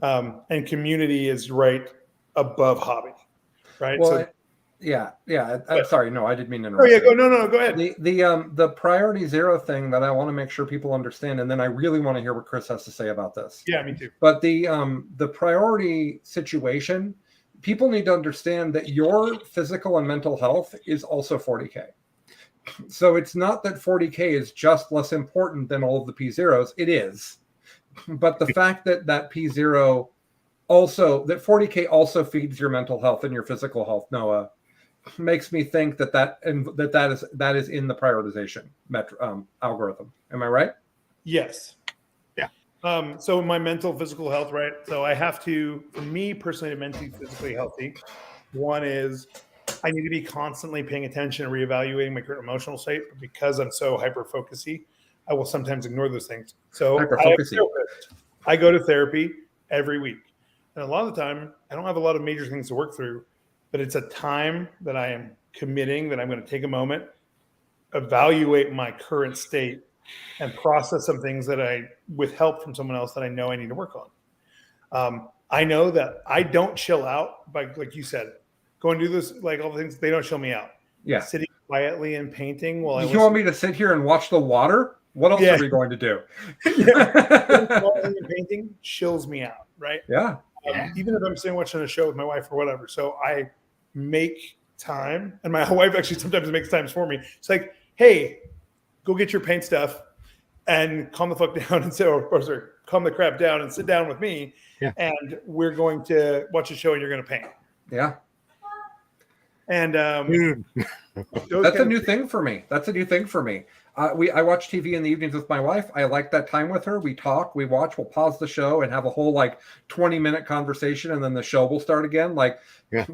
And community is right above hobby, right? Well, So, I'm sorry. No, I didn't mean to interrupt. oh yeah, go ahead. The priority 0 thing that I want to make sure people understand, and then I really want to hear what Chris has to say about this. Yeah, me too. But the priority situation, people need to understand that your physical and mental health is also 40K. So it's not that 40K is just less important than all of the P0s. It is. But the fact that P0 also, that 40K also feeds your mental health and your physical health, Noah, makes me think that is in the prioritization algorithm. Am I right? Yes. Yeah. So my mental, physical health, right? So I have to, for me personally, to mentally, physically healthy, one is I need to be constantly paying attention and reevaluating my current emotional state. But because I'm so hyper-focusy, I will sometimes ignore those things. So I go to therapy every week. And a lot of the time, I don't have a lot of major things to work through, but it's a time that I am committing, that I'm going to take a moment, evaluate my current state, and process some things that with help from someone else that I know I need to work on. I know that I don't chill out by, like you said, go and do this, like all the things, they don't chill me out. Yeah. Sitting quietly and painting while you want me to sit here and watch the water? What else are we going to do? Painting chills me out, right? Yeah. Even if I'm sitting watching a show with my wife or whatever. So I make time, and my wife actually sometimes makes times for me. It's like, hey, go get your paint stuff and calm the fuck down and calm the crap down and sit down with me. Yeah. And we're going to watch a show and you're going to paint. Yeah. And that's a new thing for me. I watch TV in the evenings with my wife. I like that time with her. We talk, we watch, we'll pause the show and have a whole 20-minute conversation, and then the show will start again.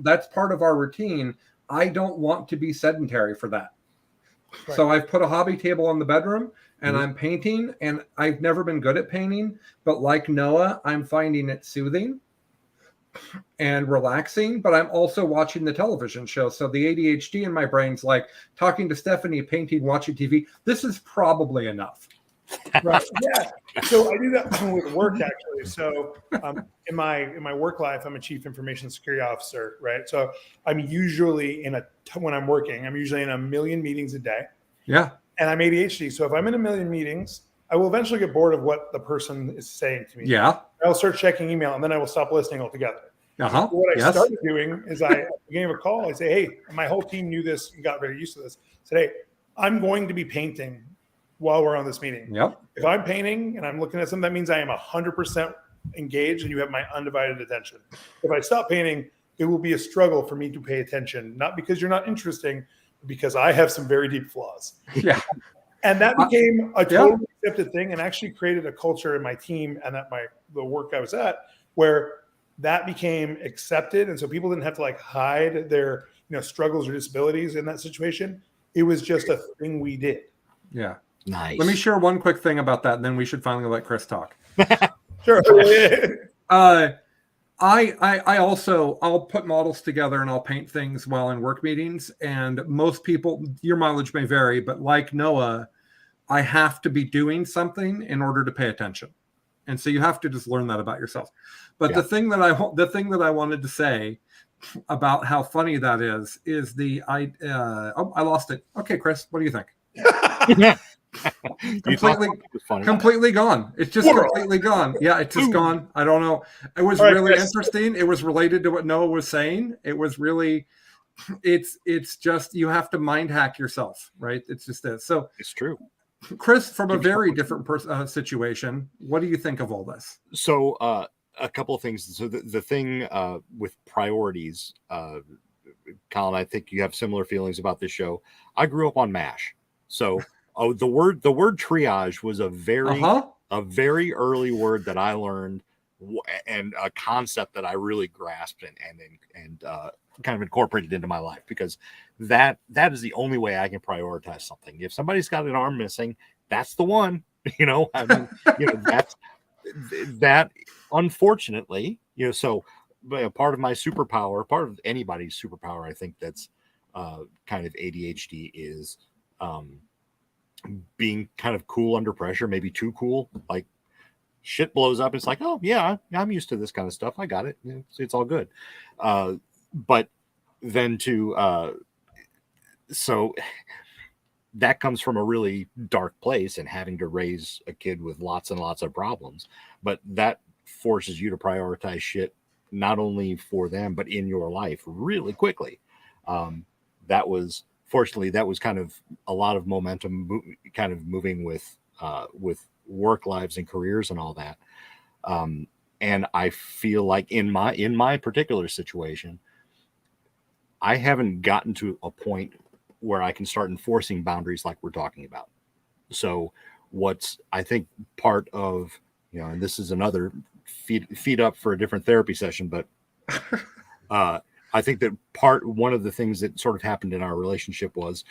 That's part of our routine. I don't want to be sedentary for that. Right. So I've put a hobby table in the bedroom and I'm painting, and I've never been good at painting, but like Noah, I'm finding it soothing and relaxing, but I'm also watching the television show. So the ADHD in my brain's like talking to Stephanie, painting, watching TV. This is probably enough. Right. Yeah. So I do that with work, actually. So in my work life, I'm a chief information security officer, right? So I'm usually when I'm working, I'm usually in 1 million meetings a day. Yeah. And I'm ADHD. So if I'm in 1 million meetings, I will eventually get bored of what the person is saying to me. Yeah. I'll start checking email, and then I will stop listening altogether. Uh-huh. So what I started doing is at the beginning of a call, I say, hey, my whole team knew this and got very used to this. I said, hey, I'm going to be painting while we're on this meeting. Yep. If I'm painting and I'm looking at something, that means I am 100% engaged and you have my undivided attention. If I stop painting, it will be a struggle for me to pay attention, not because you're not interesting, but because I have some very deep flaws. Yeah. And that became a totally accepted thing, and actually created a culture in my team and at the work I was at where that became accepted. And so people didn't have to hide their struggles or disabilities in that situation. It was just a thing we did. Yeah. Nice. Let me share one quick thing about that, and then we should finally let Chris talk. Sure. I'll put models together and I'll paint things while in work meetings. And most people, your mileage may vary, but like Noah, I have to be doing something in order to pay attention. And so you have to just learn that about yourself. But Yeah. the thing that I wanted to say about how funny that is I lost it. Okay, Chris, what do you think? Completely gone. It's just completely gone. Yeah, it's just gone. I don't know. It was really interesting. It was related to what Noah was saying. It was really, it's just, you have to mind hack yourself, right? It's just this. So it's true. Chris, from a very different situation, what do you think of all this? So a couple of things. So the thing with priorities, Colin, I think you have similar feelings about this show. I grew up on MASH. So the word triage was a very early word that I learned, and a concept that I really grasped and kind of incorporated into my life, because that is the only way I can prioritize something. If somebody's got an arm missing, that's the one. I mean, that's that. Unfortunately, so part of my superpower, part of anybody's superpower, I think that's kind of ADHD, is being kind of cool under pressure, maybe too cool. Like shit blows up, it's like, oh yeah, I'm used to this kind of stuff. I got it. It's all good. But then so that comes from a really dark place, and having to raise a kid with lots and lots of problems. But that forces you to prioritize shit, not only for them, but in your life really quickly. Fortunately, that was kind of a lot of momentum kind of moving with work lives and careers and all that. And I feel like in my particular situation, I haven't gotten to a point where I can start enforcing boundaries like we're talking about. So what's, I think, part of, and this is another feed up for a different therapy session, but I think that one of the things that sort of happened in our relationship was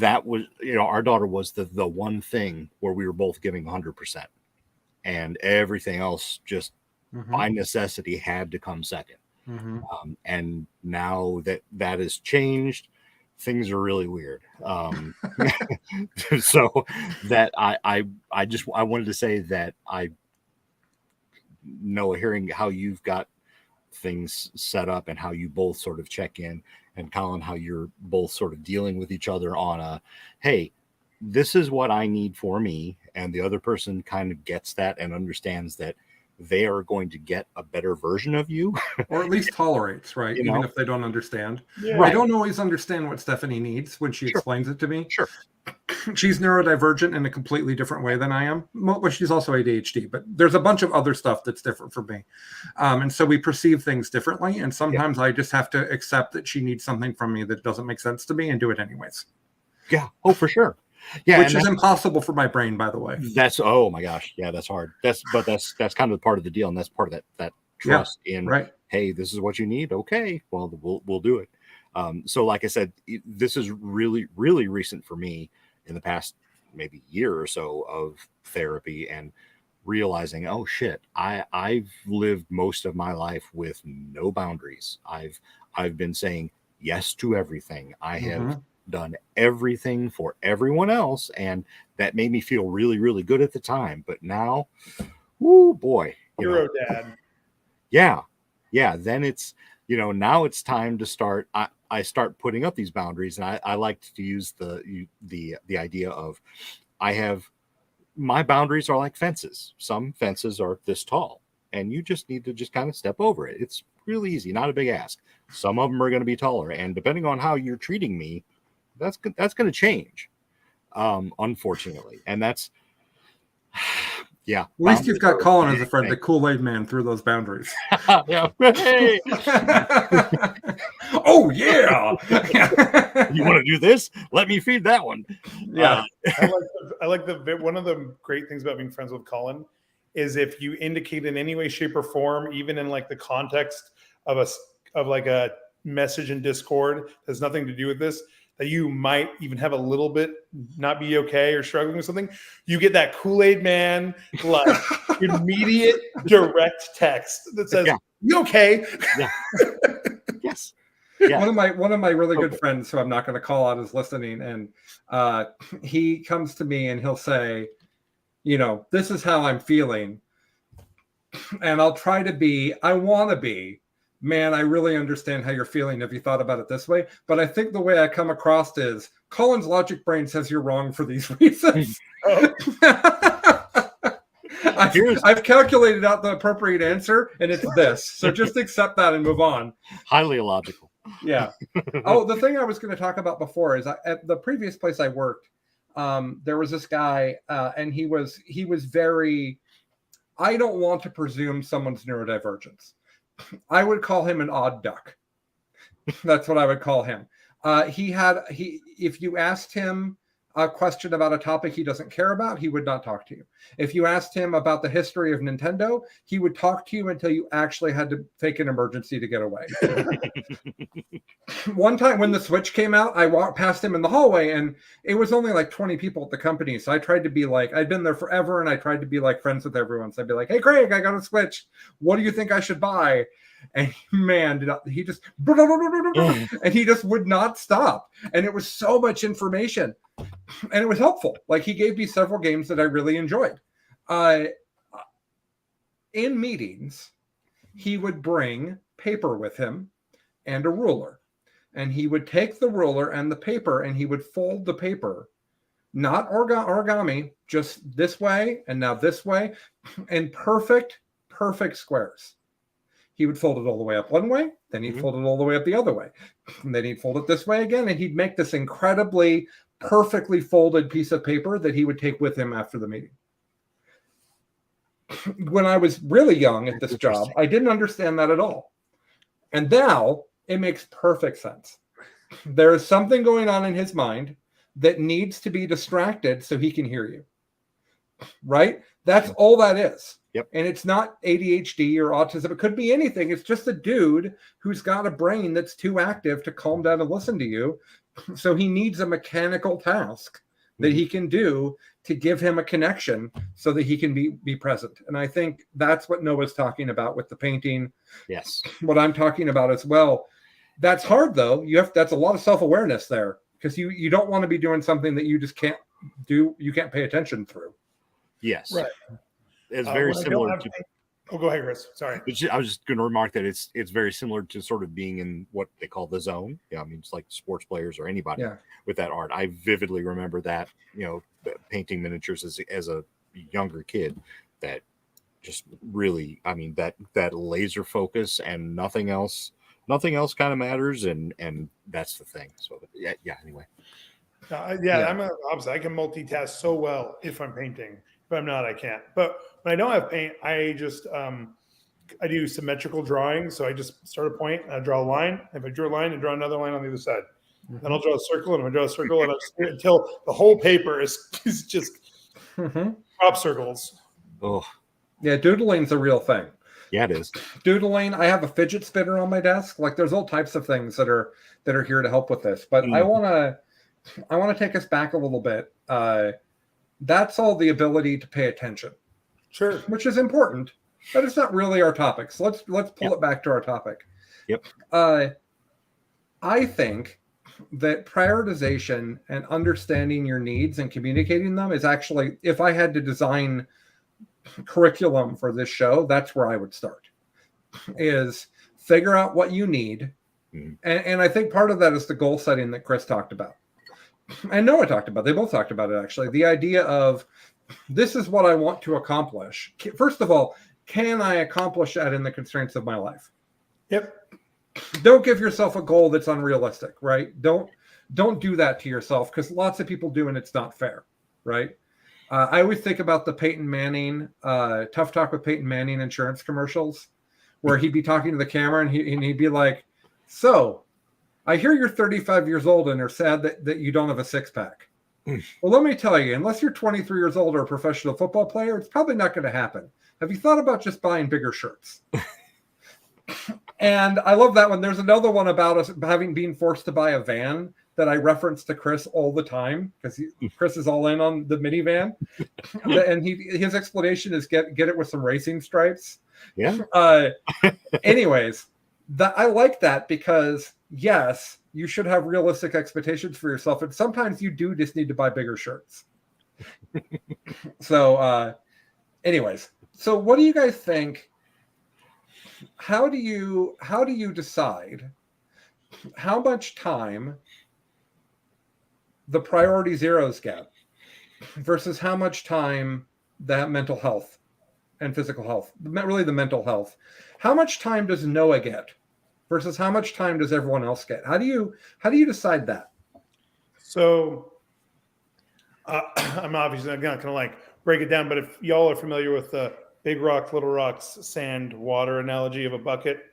our daughter was the one thing where we were both giving 100%, and everything else just by necessity had to come second. And now that has changed, things are really weird. So that I wanted to say that I know, hearing how you've got things set up and how you both sort of check in, and Colin, how you're both sort of dealing with each other on a, hey, this is what I need for me, and the other person kind of gets that and understands that they are going to get a better version of you, or at least tolerates, right? Even if they don't understand. Yeah. I don't always understand what Stephanie needs when she explains it to me. Sure. She's neurodivergent in a completely different way than I am. Well, she's also ADHD, but there's a bunch of other stuff that's different for me. And so we perceive things differently. And sometimes I just have to accept that she needs something from me that doesn't make sense to me, and do it anyways. Yeah. Oh, for sure. Yeah. Which is impossible for my brain, by the way. Oh my gosh. Yeah, that's hard. That's kind of part of the deal. And that's part of that trust in, hey, this is what you need. Okay, well, we'll do it. So like I said, this is really, really recent for me, in the past maybe year or so of therapy, and realizing, oh shit, I've lived most of my life with no boundaries. I've been saying yes to everything. I have done everything for everyone else, and that made me feel really, really good at the time. But now, whoo boy, hero dad. Yeah. Then it's, now it's time to start. I start putting up these boundaries, and I like to use the idea of, my boundaries are like fences. Some fences are this tall, and you just need to just kind of step over it. It's really easy, not a big ask. Some of them are going to be taller, and depending on how you're treating me, that's going to change, unfortunately. And that's, yeah. At least you've got Colin as a friend. The Kool-Aid man through those boundaries. Yeah. Hey. Oh yeah. You want to do this? Let me feed that one. Yeah. I like one of the great things about being friends with Colin is if you indicate in any way, shape, or form, even in like the context of like a message in Discord, has nothing to do with this, that you might even have a little bit not be okay or struggling with something, you get that Kool-Aid man, like immediate direct text that says, "You okay?" Yeah. Yes. Yeah. One of my really good friends, who I'm not going to call out, is listening, and he comes to me and he'll say, this is how I'm feeling, and I'll try to be, I want to be, man, I really understand how you're feeling. Have you thought about it this way? But I think the way I come across is, Colin's logic brain says you're wrong for these reasons. I've calculated out the appropriate answer, and it's this. So just accept that and move on. Highly illogical. Yeah. Oh, the thing I was going to talk about before is, at the previous place I worked, there was this guy, and he was very, I don't want to presume someone's neurodivergence. I would call him an odd duck. That's what I would call him. If you asked him a question about a topic he doesn't care about, he would not talk to you. If you asked him about the history of Nintendo, he would talk to you until you actually had to fake an emergency to get away. One time when the Switch came out, I walked past him in the hallway, and it was only like 20 people at the company. So I tried to be like, I'd been there forever, and I tried to be like friends with everyone. So I'd be like, "Hey, Craig, I got a Switch. What do you think I should buy?" And man, he just and he just would not stop. And it was so much information, and it was helpful. Like, he gave me several games that I really enjoyed. In meetings, he would bring paper with him and a ruler, and he would take the ruler and the paper, and he would fold the paper, not origami, just this way and now this way, in perfect squares. He would fold it all the way up one way, then he'd fold it all the way up the other way, and then he'd fold it this way again, and he'd make this incredibly perfectly folded piece of paper that he would take with him after the meeting. When I was really young at this job, I didn't understand that at all. And now it makes perfect sense. There is something going on in his mind that needs to be distracted so he can hear you. Right? That's all that is. Yep. And it's not ADHD or autism. It could be anything. It's just a dude who's got a brain that's too active to calm down and listen to you. So he needs a mechanical task that he can do to give him a connection so that he can be present. And I think that's what Noah's talking about with the painting. Yes. What I'm talking about as well. That's hard, though. That's a lot of self-awareness there, because you don't want to be doing something that you just can't do. You can't pay attention through. Yes. Right. It's very similar to. Oh, go ahead, Chris. Sorry. I was just going to remark that it's very similar to sort of being in what they call the zone. Yeah, I mean, it's like sports players or anybody with that art. I vividly remember that, painting miniatures as a younger kid, that just really, I mean, that laser focus and nothing else kind of matters. And that's the thing. So yeah. Anyway. I'm opposite. I can multitask so well if I'm painting. If I'm not, I can't. But when I don't have paint, I just I do symmetrical drawing. So I just start a point, I draw a line. If I draw a line, I draw another line on the other side. Then I'll draw a circle, and if I draw a circle, and until the whole paper is just crop circles. Oh, yeah, doodling's a real thing. Yeah, it is. Doodling. I have a fidget spinner on my desk. Like, there's all types of things that are here to help with this. But I want to take us back a little bit. That's all the ability to pay attention. Sure. Which is important, but it's not really our topic. So let's pull it back to our topic. Yep. I think that prioritization and understanding your needs and communicating them is actually, if I had to design curriculum for this show, that's where I would start, is figure out what you need. And I think part of that is the goal setting that Chris talked about. And Noah talked about. They both talked about it, actually. The idea of, this is what I want to accomplish. First of all, can I accomplish that in the constraints of my life? Yep. Don't give yourself a goal that's unrealistic, right? Don't do that to yourself, because lots of people do, and it's not fair, right? I always think about the Peyton Manning, Tough Talk with Peyton Manning insurance commercials, where he'd be talking to the camera, and he'd be like, "So, I hear you're 35 years old and are sad that you don't have a six-pack. Well, let me tell you, unless you're 23 years old or a professional football player, it's probably not going to happen. Have you thought about just buying bigger shirts?" And I love that one. There's another one about us been forced to buy a van that I reference to Chris all the time because Chris is all in on the minivan, and his explanation is get it with some racing stripes. Yeah. Anyways, I like that because yes, you should have realistic expectations for yourself, and sometimes you do just need to buy bigger shirts. So, anyways, so what do you guys think? How do you decide how much time the priority zeros get versus how much time that mental health and physical health, really the mental health, how much time does Noah get versus how much time does everyone else get? How do you decide that? So I'm obviously not going to like break it down, but if y'all are familiar with the big rock, little rocks, sand, water analogy of a bucket,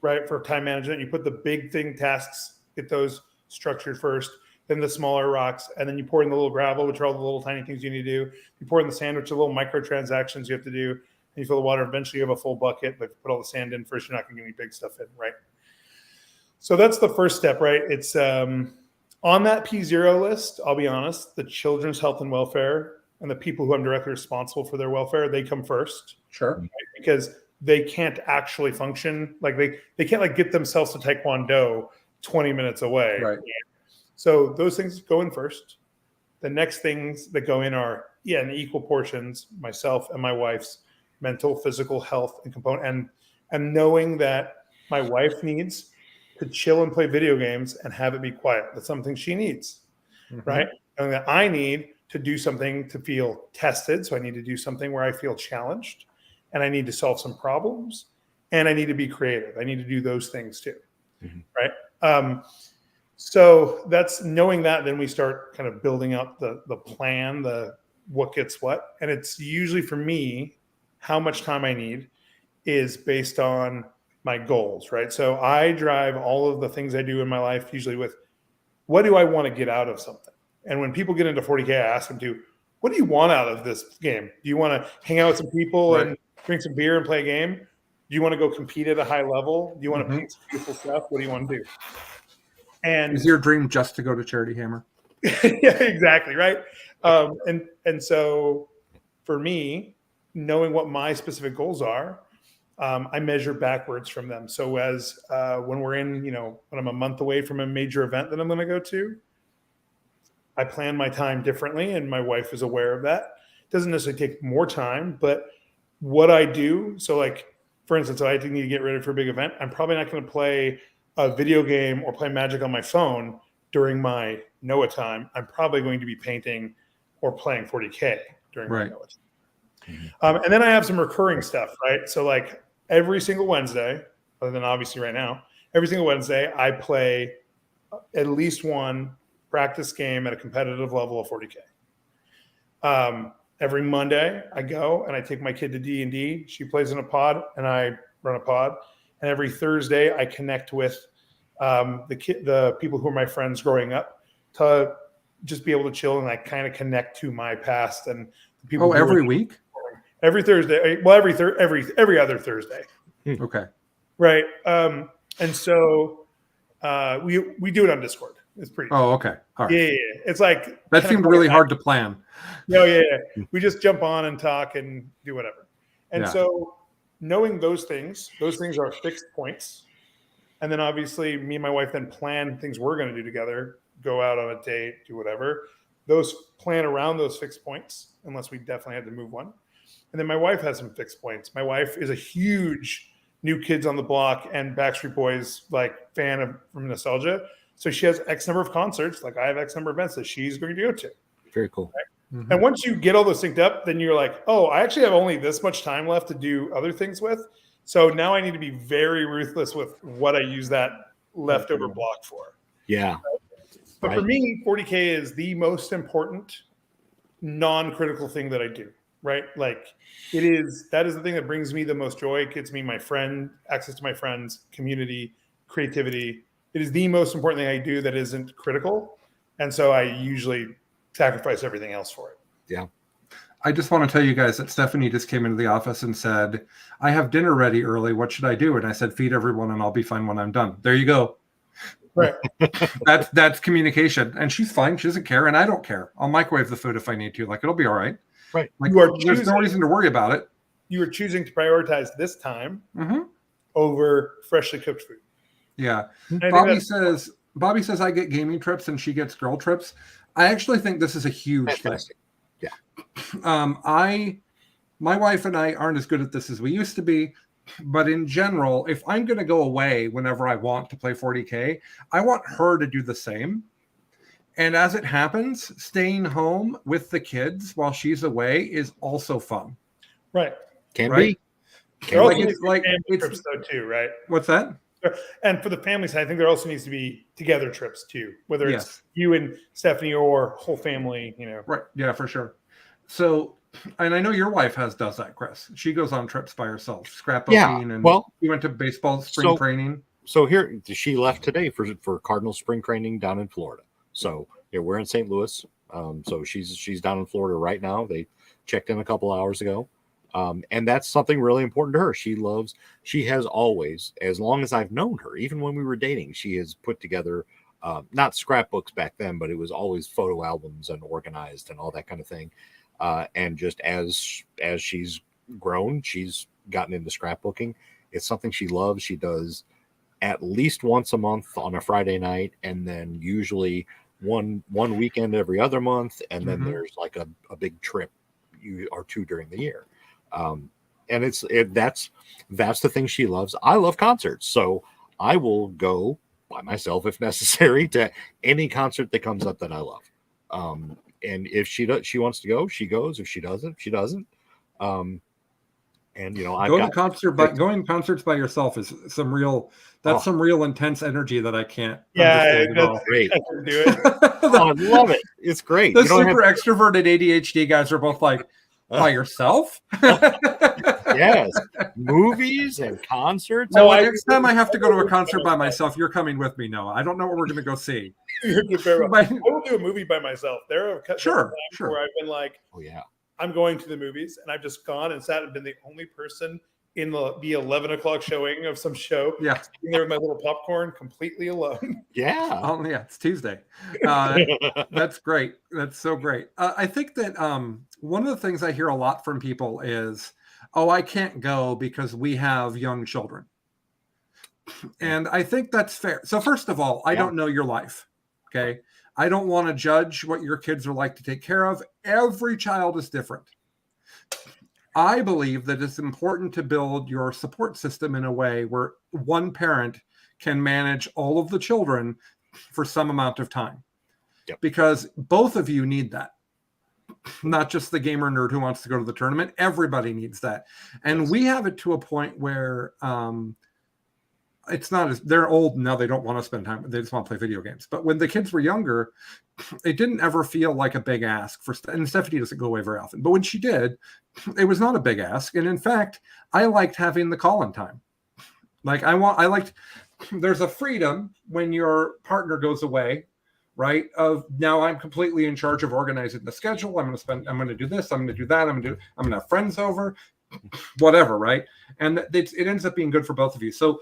right? For time management, you put the big thing tasks, get those structured first, then the smaller rocks, and then you pour in the little gravel, which are all the little tiny things you need to do. You pour in the sand, which are little microtransactions you have to do, and you fill the water. Eventually, you have a full bucket, but put all the sand in first. You're not going to get any big stuff in, right? So that's the first step, right? It's on that P0 list. I'll be honest, the children's health and welfare and the people who I'm directly responsible for their welfare, they come first. Sure. Right? Because they can't actually function. Like they can't like get themselves to Taekwondo 20 minutes away. Right. So those things go in first. The next things that go in are, in equal portions, myself and my wife's mental, physical health and component. And knowing that my wife needs to chill and play video games and have it be quiet. That's something she needs, right? And that I need to do something to feel tested. So I need to do something where I feel challenged and I need to solve some problems and I need to be creative. I need to do those things too, right? So that's knowing that, then we start kind of building up the plan, the what gets what. And it's usually for me, how much time I need is based on my goals, right? So I drive all of the things I do in my life usually with what do I want to get out of something? And when people get into 40K, I ask them what do you want out of this game? Do you want to hang out with some people and drink some beer and play a game? Do you want to go compete at a high level? Do you want to paint some beautiful stuff? What do you want to do? And is your dream just to go to Charity Hammer? Yeah, exactly. Right. And so for me, knowing what my specific goals are, I measure backwards from them. So as when we're in, when I'm a month away from a major event that I'm going to go to, I plan my time differently, and my wife is aware of that. It doesn't necessarily take more time, but what I do, so like, for instance, if I need to get ready for a big event, I'm probably not going to play a video game or play Magic on my phone during my Noah time. I'm probably going to be painting or playing 40K during my Noah time. And then I have some recurring stuff, right? So like every single Wednesday, other than obviously right now, every single Wednesday, I play at least one practice game at a competitive level of 40K. Every Monday, I go and I take my kid to D&D. She plays in a pod, and I run a pod. And every Thursday, I connect with the people who are my friends growing up to just be able to chill and like kind of connect to my past and the people. Every week? Every Thursday. Well, every other Thursday. Okay. Right. And so we do it on Discord. It's pretty. Oh, okay. All right. Yeah. It's like that seemed really hard to plan. No, yeah. We just jump on and talk and do whatever. And so knowing those things are fixed points. And then obviously me and my wife then plan things we're going to do together, go out on a date, do whatever. Those plan around those fixed points, unless we definitely had to move one. And then my wife has some fixed points. My wife is a huge New Kids on the Block and Backstreet Boys fan from nostalgia. So she has X number of concerts, like I have X number of events that she's going to go to. Very cool. Right? And once you get all those synced up, then you're like, oh, I actually have only this much time left to do other things with. So now I need to be very ruthless with what I use that leftover block for. Yeah. But for me, 40K is the most important non-critical thing that I do, right? Like that is the thing that brings me the most joy. It gets me access to my friends, community, creativity. It is the most important thing I do that isn't critical. And so I usually sacrifice everything else for it. Yeah. I just want to tell you guys that Stephanie just came into the office and said, I have dinner ready early. What should I do? And I said, feed everyone and I'll be fine when I'm done. There you go. Right. That's communication, and she's fine. She doesn't care, and I don't care. I'll microwave the food if I need to. Like, it'll be all right. Right. Like, You are there's no choosing- reason to worry about it. You are choosing to prioritize this time Mm-hmm. over freshly cooked food. Yeah. And I think Bobby says I get gaming trips and she gets girl trips. I actually think this is a huge Fantastic. thing. Yeah. My wife and I aren't as good at this as we used to be, but in general, if I'm going to go away whenever I want to play 40K, I want her to do the same. And as it happens, staying home with the kids while she's away is also fun. Right. Can Right. be. There Can also be. needs to be family trips though too, right? What's that? And for the family side, I think there also needs to be together trips too, whether it's Yes. you and Stephanie or whole family, you know. Right. Yeah, for sure. So, and I know your wife does that, Chris. She goes on trips by herself, scrapbooking, Yeah, and well, we went to baseball spring training. So here, she left today for Cardinal spring training down in Florida. So yeah, we're in St. Louis. So she's down in Florida right now. They checked in a couple hours ago. And that's something really important to her. She has always, as long as I've known her, even when we were dating, she has put together, not scrapbooks back then, but it was always photo albums and organized and all that kind of thing. And just as she's grown, she's gotten into scrapbooking. It's something she loves. She does at least once a month on a Friday night, and then usually one weekend every other month. And then there's like a big trip or two during the year. And that's the thing she loves. I love concerts, so I will go by myself if necessary to any concert that comes up that I love. And if she wants to go, she goes. If she doesn't, she doesn't. And Going concerts by yourself is some real intense energy that I can't understand at all. Great. I can do it. I love it. It's great. The super extroverted ADHD guys are both like, by yourself? Yes. Movies and concerts. No, next time I have to go to a concert by myself, you're coming with me, Noah. I don't know what we're going to go see. I will do a movie by myself. There are times where I've been like, oh yeah, I'm going to the movies, and I've just gone and sat and been the only person in the 11 o'clock showing of some show. Yeah, sitting there with my little popcorn, completely alone. Yeah. Oh yeah, it's Tuesday. That's great. That's so great. I think that one of the things I hear a lot from people is, "Oh, I can't go because we have young children," and I think that's fair. So first of all, I don't know your life. Okay. I don't want to judge what your kids are like to take care of. Every child is different. I believe that it's important to build your support system in a way where one parent can manage all of the children for some amount of time. Yep. Because both of you need that. Not just the gamer nerd who wants to go to the tournament. Everybody needs that. And we have it to a point where it's not as they're old now. They don't want to spend time. They just want to play video games. But when the kids were younger, it didn't ever feel like a big ask and Stephanie doesn't go away very often, but when she did, it was not a big ask. And in fact, I liked having the call-in time. There's a freedom when your partner goes away, right? Of now I'm completely in charge of organizing the schedule. I'm going to do this. I'm going to do that. I'm going to have friends over, whatever. Right. And it ends up being good for both of you. So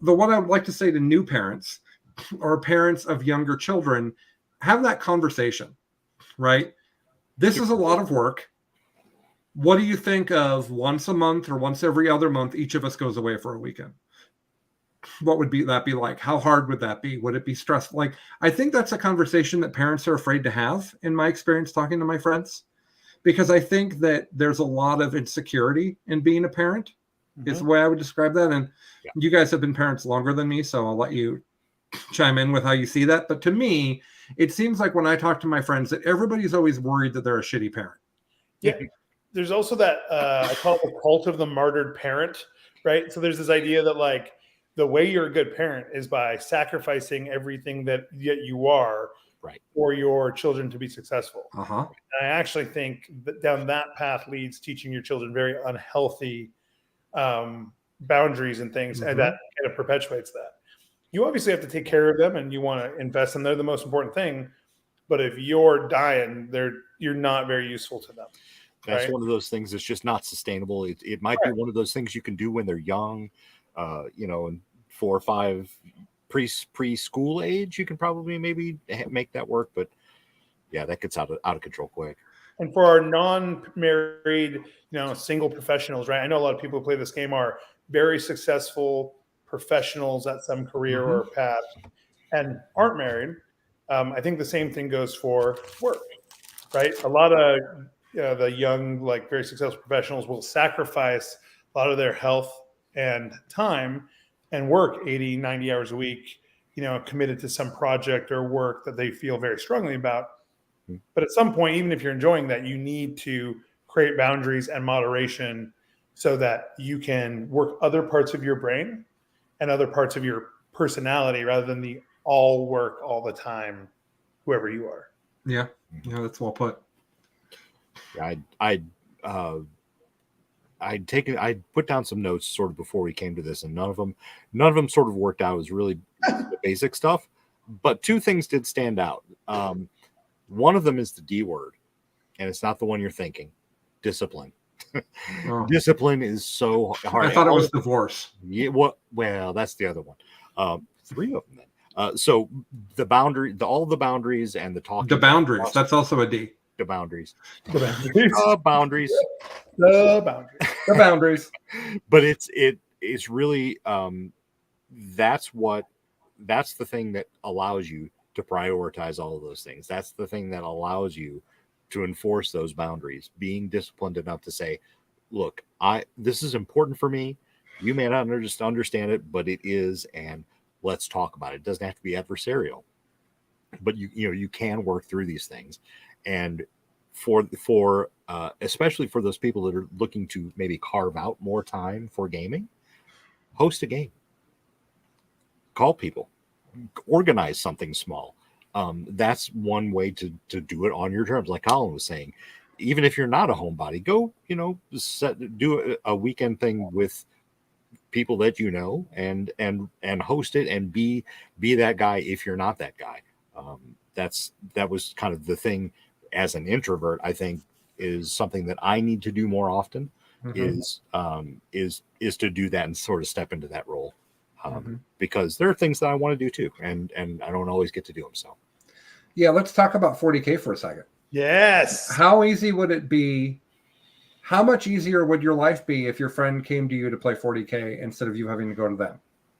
what I would like to say to new parents or parents of younger children, have that conversation, right? This is a lot of work. What do you think of once a month or once every other month, each of us goes away for a weekend? What would that be like? How hard would that be? Would it be stressful? Like, I think that's a conversation that parents are afraid to have, in my experience, talking to my friends, because I think that there's a lot of insecurity in being a parent, is the way I would describe that. And you guys have been parents longer than me, so I'll let you chime in with how you see that. But to me, it seems like when I talk to my friends that everybody's always worried that they're a shitty parent. Yeah. There's also that, I call it the cult of the martyred parent, right? So there's this idea that like the way you're a good parent is by sacrificing everything that you are for your children to be successful. Uh-huh. And I actually think that down that path leads teaching your children very unhealthy boundaries and things, and that kind of perpetuates that. You obviously have to take care of them and you want to invest in them. They're the most important thing. But if you're dying, you're not very useful to them. That's one of those things that's just not sustainable. It might be one of those things you can do when they're young, in 4 or 5 preschool age, you can probably maybe make that work. But yeah, that gets out of control quick. And for our non-married, single professionals, right? I know a lot of people who play this game are very successful professionals at some career or path and aren't married. I think the same thing goes for work, right? A lot of the young, like very successful professionals will sacrifice a lot of their health and time and work 80, 90 hours a week, committed to some project or work that they feel very strongly about. But at some point, even if you're enjoying that, you need to create boundaries and moderation so that you can work other parts of your brain and other parts of your personality rather than the all work all the time, whoever you are. Yeah, that's well put. Yeah, I'd put down some notes sort of before we came to this, and none of them sort of worked out. It was really the basic stuff, but two things did stand out. One of them is the D word, and it's not the one you're thinking. Discipline. Oh. Discipline is so hard. I thought it was divorce. Yeah, well, that's the other one. Three of them then. So the boundary, all the boundaries and the talking. The boundaries. That's also a D. The boundaries. The boundaries. The boundaries. The boundaries. The boundaries. But it's really that's the thing that allows you to prioritize all of those things. That's the thing that allows you to enforce those boundaries, being disciplined enough to say, look, this is important for me. You may not just understand it, but it is, and let's talk about it. It doesn't have to be adversarial, but you can work through these things. And for especially for those people that are looking to maybe carve out more time for gaming, host a game, call people, organize something small. That's one way to do it on your terms. Like Colin was saying, even if you're not a homebody, go, do a weekend thing with people that and host it and be that guy if you're not that guy. That was kind of the thing as an introvert, I think, is something that I need to do more often, is to do that and sort of step into that role. Because there are things that I want to do too, and I don't always get to do them. So, yeah, let's talk about 40K for a second. Yes. How easy would it be? How much easier would your life be if your friend came to you to play 40K instead of you having to go to them?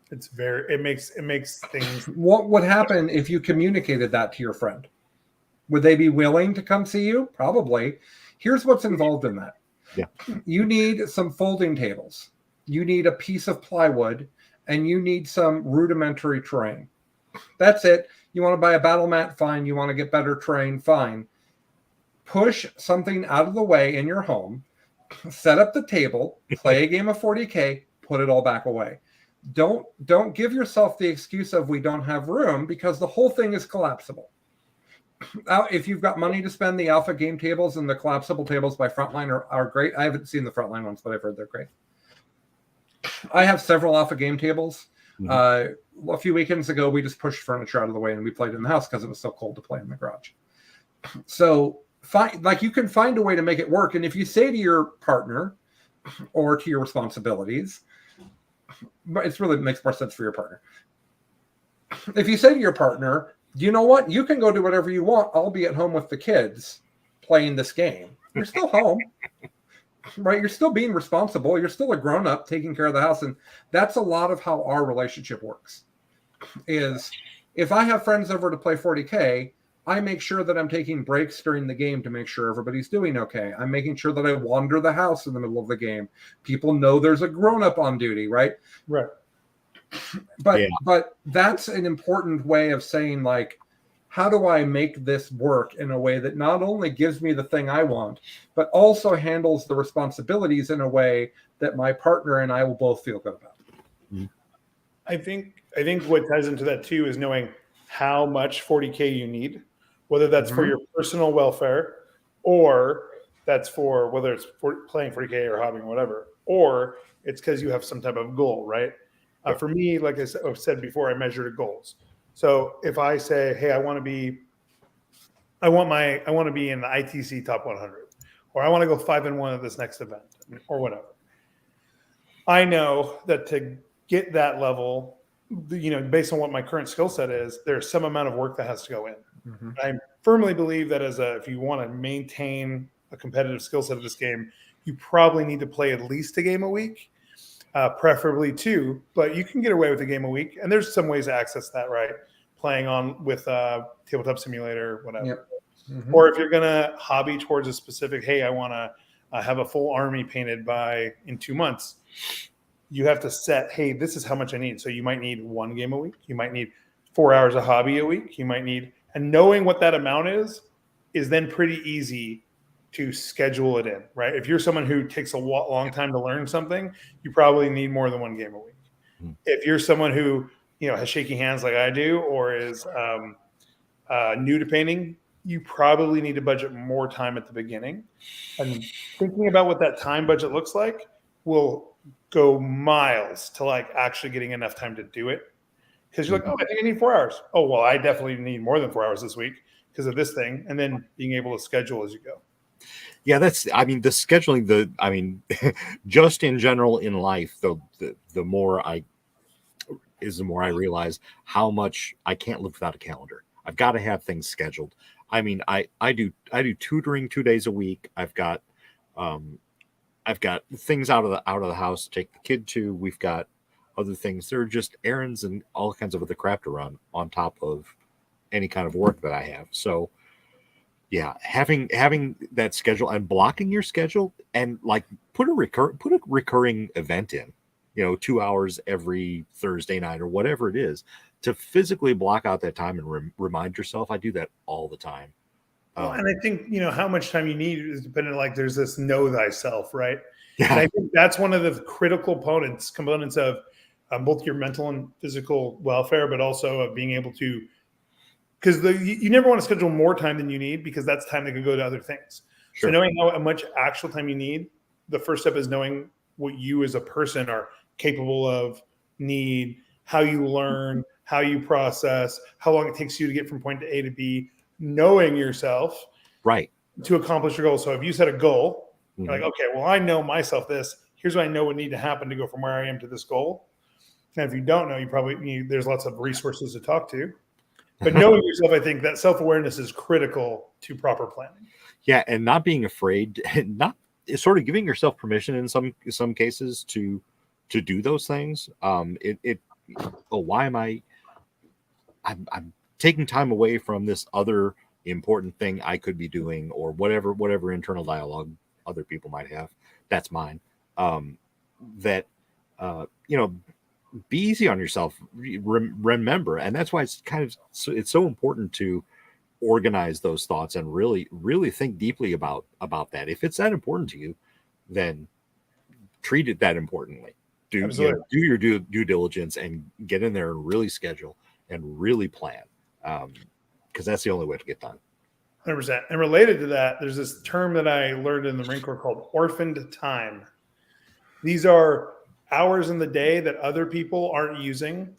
It makes things. What would happen if you communicated that to your friend? Would they be willing to come see you? Probably. Here's what's involved in that. Yeah. You need some folding tables. You need a piece of plywood. And you need some rudimentary terrain. That's it. You want to buy a battle mat? Fine. You want to get better terrain? Fine. Push something out of the way in your home, set up the table, play a game of 40K, put it all back away. Don't give yourself the excuse of we don't have room, because the whole thing is collapsible. If you've got money to spend, the alpha game tables and the collapsible tables by Frontline are great. I haven't seen the Frontline ones, but I've heard they're great. I have several alpha game tables. A few weekends ago, we just pushed furniture out of the way and we played in the house because it was so cold to play in the garage. So you can find a way to make it work. And if you say to your partner or to your responsibilities, but it really makes more sense for your partner. If you say to your partner, you know what, you can go do whatever you want. I'll be at home with the kids playing this game. You're still home. Right, you're still being responsible. You're still a grown-up taking care of the house, and that's a lot of how our relationship works. Is if I have friends over to play 40K, I make sure that I'm taking breaks during the game to make sure everybody's doing okay. I'm making sure that I wander the house in the middle of the game. People know there's a grown-up on duty, right? Right. But that's an important way of saying, like, how do I make this work in a way that not only gives me the thing I want, but also handles the responsibilities in a way that my partner and I will both feel good about? I think what ties into that too is knowing how much 40K you need, whether that's for your personal welfare, or that's for whether it's for playing 40K or hobbying or whatever, or it's because you have some type of goal, right? For me, like I've said before, I measure goals. So if I say, hey, I want to be in the ITC top 100, or I want to go 5-1 at this next event, or whatever. I know that to get that level, based on what my current skill set is, there's some amount of work that has to go in. Mm-hmm. I firmly believe that if you want to maintain a competitive skill set of this game, you probably need to play at least a game a week, preferably 2, but you can get away with a game a week. And there's some ways to access that, right? Playing on with Tabletop Simulator, whatever. Yep. Mm-hmm. Or if you're going to hobby towards a specific, hey, I want to have a full army painted in 2 months, you have to set, hey, this is how much I need. So you might need 1 game a week. You might need 4 hours of hobby a week. You might need, and knowing what that amount is then pretty easy to schedule it in, right? If you're someone who takes a long time to learn something, you probably need more than 1 game a week. Hmm. If you're someone who, has shaky hands like I do, or is new to painting, you probably need to budget more time at the beginning. And thinking about what that time budget looks like will go miles to like actually getting enough time to do it. Because you're like, oh, I think I need 4 hours. Oh, well, I definitely need more than 4 hours this week because of this thing. And then being able to schedule as you go. Yeah, the scheduling, just in general in life, the more I realize how much I can't live without a calendar. I've got to have things scheduled. I mean, I do tutoring 2 days a week. I've got things out of the house to take the kid to. We've got other things. There are just errands and all kinds of other crap to run on top of any kind of work that I have. So yeah, having that schedule and blocking your schedule and like put a recurring event in, 2 hours every Thursday night or whatever it is, to physically block out that time and remind yourself. I do that all the time. And I think, how much time you need is dependent, like there's this know thyself, right? Yeah. And I think that's one of the critical components of both your mental and physical welfare, but also of being able to, because you never want to schedule more time than you need, because that's time that could go to other things. Sure. So knowing how much actual time you need, the first step is knowing what you as a person are capable of, need, how you learn, how you process, how long it takes you to get from point A to B, knowing yourself right to accomplish your goal. So if you set a goal, mm-hmm. you're like, okay, well, I know myself this. Here's what I know would need to happen to go from where I am to this goal. And if you don't know, there's lots of resources to talk to. But knowing yourself, I think that self-awareness is critical to proper planning. Yeah, and not being afraid, not sort of giving yourself permission in some cases to do those things. Why am I'm taking time away from this other important thing I could be doing, or whatever internal dialogue other people might have. That's mine. Be easy on yourself. Remember, and that's why it's so important to organize those thoughts and really, really think deeply about that. If it's that important to you, then treat it that importantly. Do your due diligence and get in there and really schedule and really plan, because that's the only way to get done. 100%. And related to that, there's this term that I learned in the Marine Corps called orphaned time. These are hours in the day that other people aren't using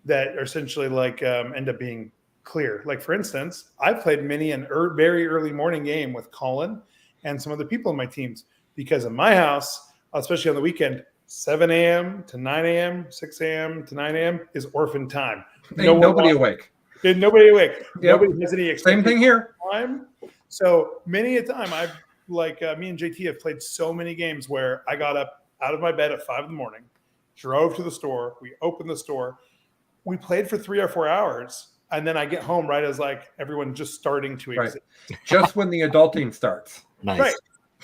that are essentially like end up being clear. Like, for instance, I played many an very early morning game with Colin and some other people in my teams, because in my house, especially on the weekend, 7 a.m. to 9 a.m., 6 a.m. to 9 a.m. is orphan time. Nobody awake. Nobody awake. Yep. Nobody has any Same thing here. Time. So many a time, I've me and JT have played so many games where I got up out of my bed at 5 a.m, drove to the store, we opened the store, we played for 3 or 4 hours, and then I get home right as like everyone just starting to exist. Right. Just when the adulting starts. Nice. Right.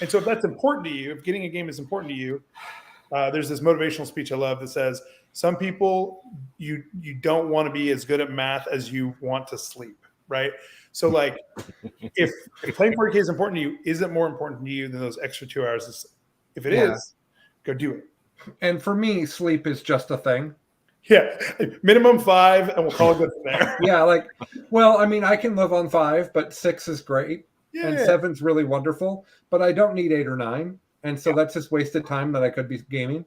And so if that's important to you, if getting a game is important to you, there's this motivational speech I love that says, some people, you don't want to be as good at math as you want to sleep, right? So like, if playing 40K is important to you, is it more important to you than those extra 2 hours of sleep? If it is, go do it. And for me, sleep is just a thing. Yeah, minimum 5, and we'll call it good from there. Yeah, I can live on 5, but 6 is great, and 7's really wonderful. But I don't need 8 or 9, and so that's just wasted time that I could be gaming.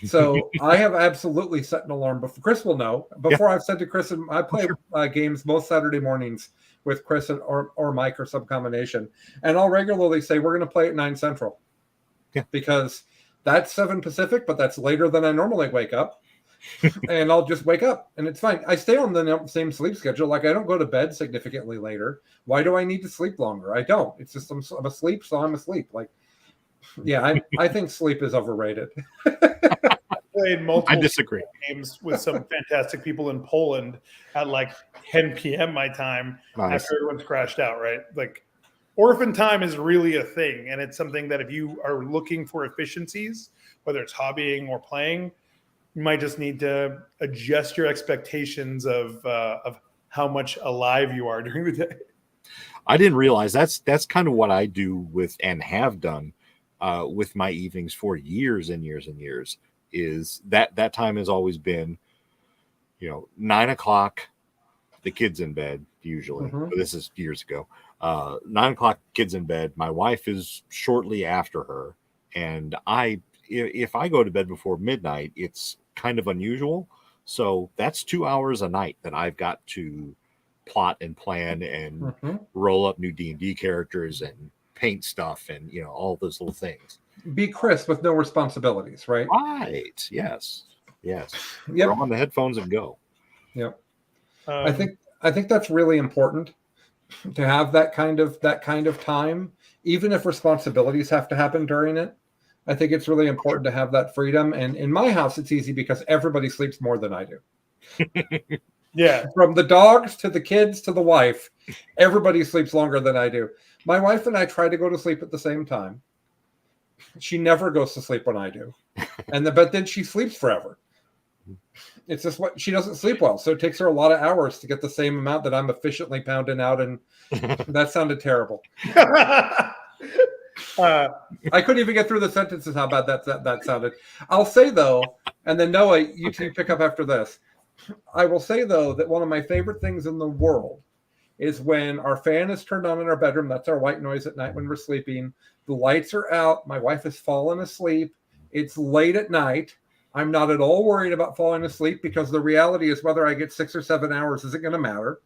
So I have absolutely set an alarm. Before Chris will know. Before I've said to Chris, and I play games most Saturday mornings with Chris or Mike or some combination, and I'll regularly say we're going to play at 9 Central, because that's 7 Pacific, but that's later than I normally wake up. and I'll just wake up and it's fine. I stay on the same sleep schedule. Like I don't go to bed significantly later. Why do I need to sleep longer? I don't. It's just I'm asleep, so I'm asleep. Like, yeah, I think sleep is overrated. Played multiple I disagree. games with some fantastic people in Poland at like 10 p.m. my time after everyone's crashed out, right? Like orphan time is really a thing. And it's something that if you are looking for efficiencies, whether it's hobbying or playing, you might just need to adjust your expectations of how much alive you are during the day. I didn't realize that's kind of what I do with and have done with my evenings for years and years and years. Is that time has always been, 9 o'clock, the kids in bed usually. But this is years ago. 9 o'clock, kids in bed. My wife is shortly after her, and if I go to bed before midnight, it's kind of unusual. So that's 2 hours a night that I've got to plot and plan and roll up new D&D characters and paint stuff and all those little things. Be Chris with no responsibilities, right? Right. Yes. Yep. Throw on the headphones and go. Yep. I think that's really important to have that kind of time, even if responsibilities have to happen during it. I think it's really important to have that freedom. And in my house, it's easy because everybody sleeps more than I do. Yeah. From the dogs to the kids to the wife, everybody sleeps longer than I do. My wife and I try to go to sleep at the same time. She never goes to sleep when I do. But then she sleeps forever. It's just what she doesn't sleep well. So it takes her a lot of hours to get the same amount that I'm efficiently pounding out. And that sounded terrible. I couldn't even get through the sentences how bad that sounded. I'll say though, and then Noah, you can pick up after this. I will say though that one of my favorite things in the world is when our fan is turned on in our bedroom. That's our white noise at night when we're sleeping. The lights are out. My wife has fallen asleep. It's late at night. I'm not at all worried about falling asleep because the reality is whether I get 6 or 7 hours isn't going to matter.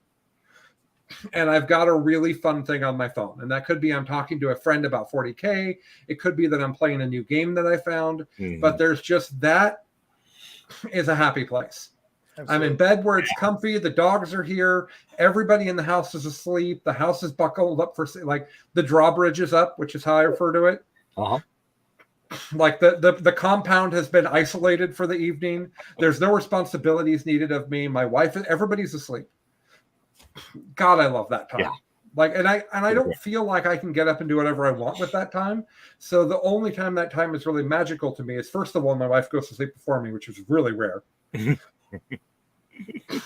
And I've got a really fun thing on my phone. And that could be I'm talking to a friend about 40K. It could be that I'm playing a new game that I found. But there's just that is a happy place. Absolutely. I'm in bed where it's comfy. The dogs are here. Everybody in the house is asleep. The house is buckled up for like the drawbridge is up, which is how I refer to it. Like the compound has been isolated for the evening. There's no responsibilities needed of me. My wife, everybody's asleep. God, I love that time. Yeah. Like, and I don't feel like I can get up and do whatever I want with that time. So the only time that time is really magical to me is, first of all, my wife goes to sleep before me, which is really rare.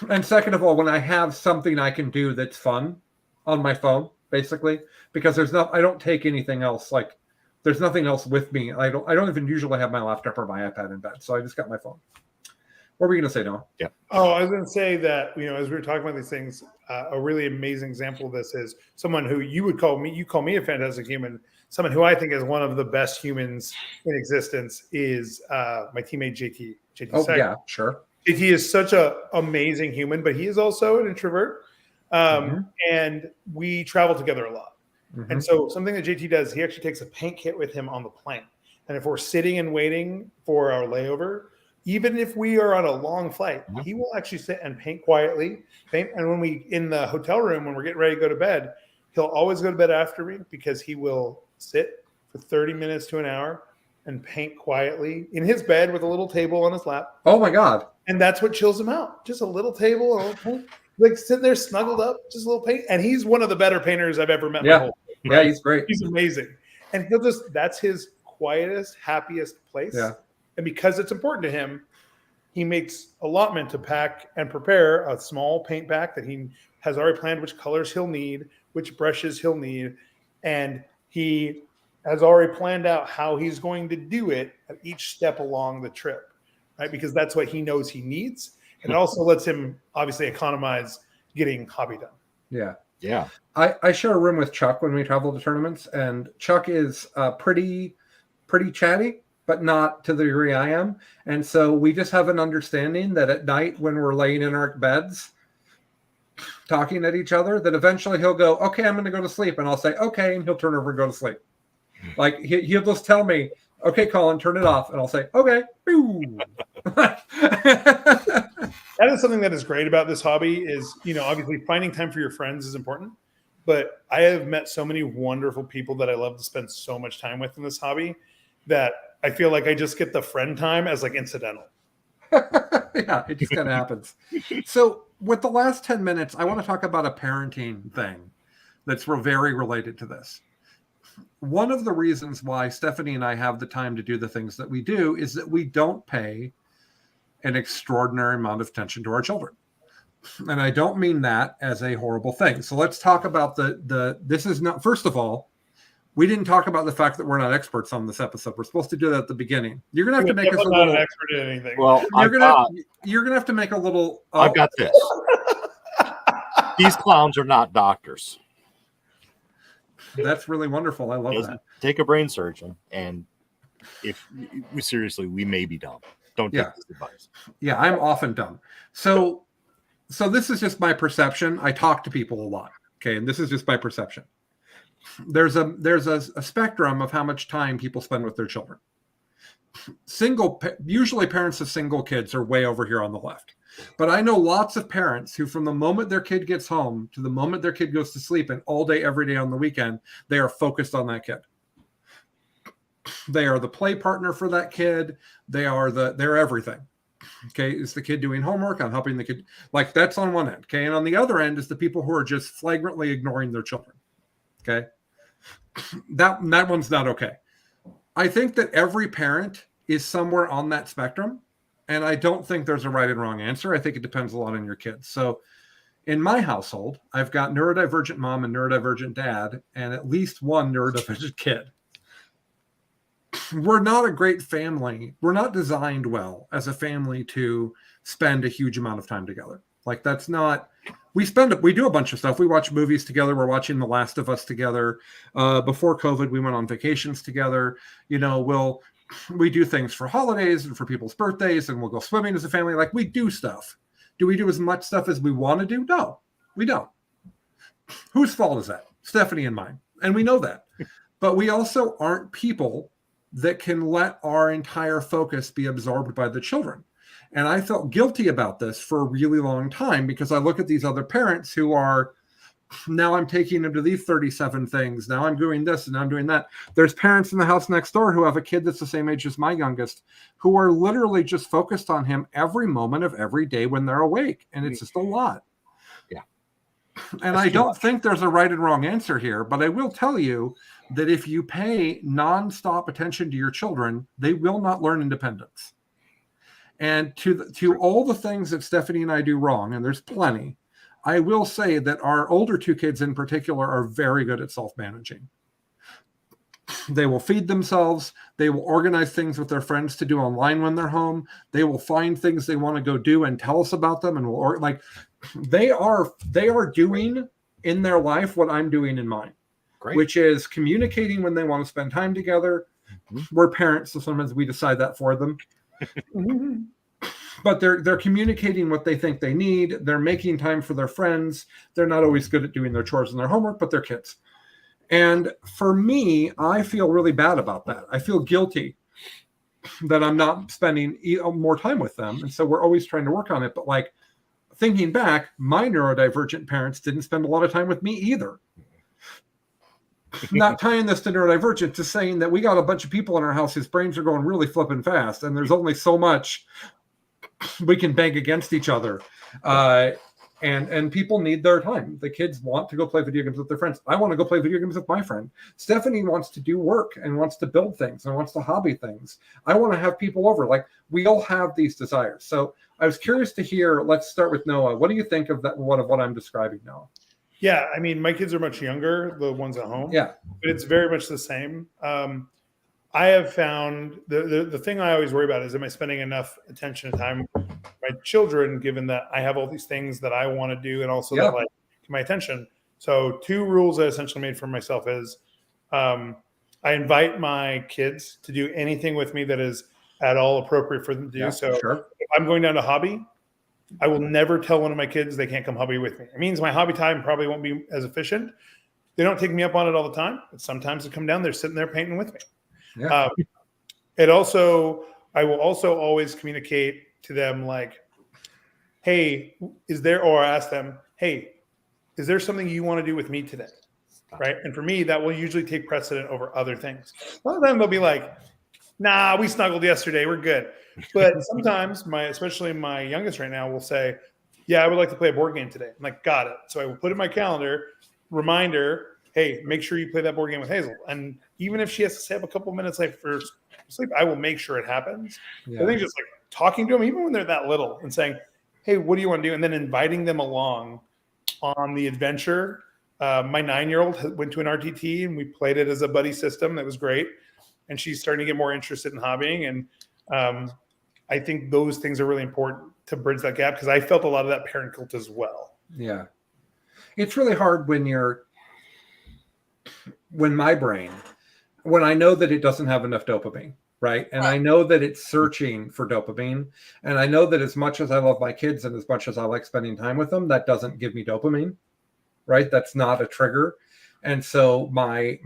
And second of all, when I have something I can do that's fun on my phone, basically, because I don't take anything else. Like there's nothing else with me. I don't even usually have my laptop or my iPad in bed. So I just got my phone. What were you going to say, Noah? Yeah. Oh, I was going to say that, as we were talking about these things, a really amazing example of this is someone who you call me a fantastic human. Someone who I think is one of the best humans in existence is my teammate JT. Yeah, sure. JT is such an amazing human, but he is also an introvert. And we travel together a lot. And so something that JT does, he actually takes a paint kit with him on the plane. And if we're sitting and waiting for our layover, even if we are on a long flight, he will actually sit and paint quietly. And when we in the hotel room, when we're getting ready to go to bed, he'll always go to bed after me because he will sit for 30 minutes to an hour and paint quietly in his bed with a little table on his lap. Oh my God. And that's what chills him out. Just a little table, a little paint. Like sitting there snuggled up, just a little paint. And he's one of the better painters I've ever met. Yeah. My whole life, right? Yeah, he's great. He's amazing. And that's his quietest, happiest place. Yeah. And because it's important to him, he makes allotment to pack and prepare a small paint pack that he has already planned which colors he'll need, which brushes he'll need. And he has already planned out how he's going to do it at each step along the trip, right? Because that's what he knows he needs. And it also lets him obviously economize getting hobby done. Yeah. Yeah. I share a room with Chuck when we travel to tournaments, and Chuck is pretty chatty, but not to the degree I am. And so we just have an understanding that at night when we're laying in our beds, talking at each other, that eventually he'll go, okay, I'm going to go to sleep. And I'll say, okay. And he'll turn over and go to sleep. Like he'll just tell me, okay, Colin, turn it off. And I'll say, okay. something that is great about this hobby is, obviously finding time for your friends is important, but I have met so many wonderful people that I love to spend so much time with in this hobby that I feel like I just get the friend time as like incidental. Yeah, it just kind of happens. So with the last 10 minutes, I want to talk about a parenting thing that's very related to this. One of the reasons why Stephanie and I have the time to do the things that we do is that we don't pay an extraordinary amount of attention to our children. And I don't mean that as a horrible thing. So let's talk about this is not, first of all, we didn't talk about the fact that we're not experts on this episode. We're supposed to do that at the beginning. You're gonna have to make us a little. Not an expert in anything. Well, you're gonna have to make a little. I've got this. These clowns are not doctors. That's really wonderful. I love that. Take a brain surgeon, and if we seriously, we may be dumb. Don't take this advice. Yeah, I'm often dumb. So this is just my perception. I talk to people a lot. Okay, and this is just my perception. There's a spectrum of how much time people spend with their children. Usually parents of single kids are way over here on the left. But I know lots of parents who, from the moment their kid gets home to the moment their kid goes to sleep and all day, every day on the weekend, they are focused on that kid. They are the play partner for that kid. They're everything. Okay. Is the kid doing homework? I'm helping the kid. Like, that's on one end. Okay. And on the other end is the people who are just flagrantly ignoring their children. Okay. That one's not okay. I think that every parent is somewhere on that spectrum. And I don't think there's a right and wrong answer. I think it depends a lot on your kids. So in my household, I've got neurodivergent mom and neurodivergent dad, and at least one neurodivergent kid. We're not a great family. We're not designed well as a family to spend a huge amount of time together. Like, that's not, we do a bunch of stuff. We watch movies together. We're watching The Last of Us together. Before COVID, we went on vacations together. We do things for holidays and for people's birthdays, and we'll go swimming as a family. Like, we do stuff. Do we do as much stuff as we want to do? No, we don't. Whose fault is that? Stephanie and mine. And we know that. But we also aren't people that can let our entire focus be absorbed by the children. And I felt guilty about this for a really long time, because I look at these other parents who are, now I'm taking them to these 37 things. Now I'm doing this and I'm doing that. There's parents in the house next door who have a kid that's the same age as my youngest, who are literally just focused on him every moment of every day when they're awake. And it's just a lot. Yeah. And I don't think there's a right and wrong answer here, but I will tell you that if you pay nonstop attention to your children, they will not learn independence. And to all the things that Stephanie and I do wrong, and there's plenty, I will say that our older two kids in particular are very good at self-managing. They will feed themselves. They will organize things with their friends to do online when they're home. They will find things they want to go do and tell us about them. And they are doing in their life what I'm doing in mine. Great. Which is communicating when they want to spend time together. Mm-hmm. We're parents, so sometimes we decide that for them. But they're communicating what they think they need. They're making time for their friends. They're not always good at doing their chores and their homework, but they're kids. And for me, I feel really bad about that. I feel guilty that I'm not spending more time with them. And so we're always trying to work on it. But like, thinking back, my neurodivergent parents didn't spend a lot of time with me either. Not tying this to neurodivergent, just saying that we got a bunch of people in our house whose brains are going really flipping fast, and there's only so much we can bang against each other. And people need their time. The kids want to go play video games with their friends. I want to go play video games with my friend. Stephanie wants to do work and wants to build things and wants to hobby things. I want to have people over. Like, we all have these desires. So I was curious to hear, let's start with Noah. What do you think of that? What I'm describing, Noah? Yeah, I mean, my kids are much younger, the ones at home. Yeah. But it's very much the same. I have found the thing I always worry about is, am I spending enough attention and time with my children, given that I have all these things that I want to do and also that like my attention. So 2 rules I essentially made for myself is I invite my kids to do anything with me that is at all appropriate for them to do. Yeah, so sure. If I'm going down to hobby, I will never tell one of my kids they can't come hobby with me. It means my hobby time probably won't be as efficient. They don't take me up on it all the time, but sometimes they come down, they're sitting there painting with me. Yeah. I will also always communicate to them like, hey, or ask them, hey, is there something you want to do with me today? Right. And for me, that will usually take precedent over other things. A lot of them they'll be like, nah, we snuggled yesterday. We're good. But sometimes especially my youngest right now will say, yeah, I would like to play a board game today. I'm like, got it. So I will put in my calendar, reminder, hey, make sure you play that board game with Hazel. And even if she has to stay up a couple minutes late for sleep, I will make sure it happens. Yeah. I think just like talking to them, even when they're that little, and saying, hey, what do you want to do? And then inviting them along on the adventure. My 9-year-old went to an RTT and we played it as a buddy system. That was great. And she's starting to get more interested in hobbying. And I think those things are really important to bridge that gap because I felt a lot of that parent guilt as well. Yeah. It's really hard when my brain, when I know that it doesn't have enough dopamine, right? And I know that it's searching for dopamine. And I know that as much as I love my kids and as much as I like spending time with them, that doesn't give me dopamine, right? That's not a trigger. And so my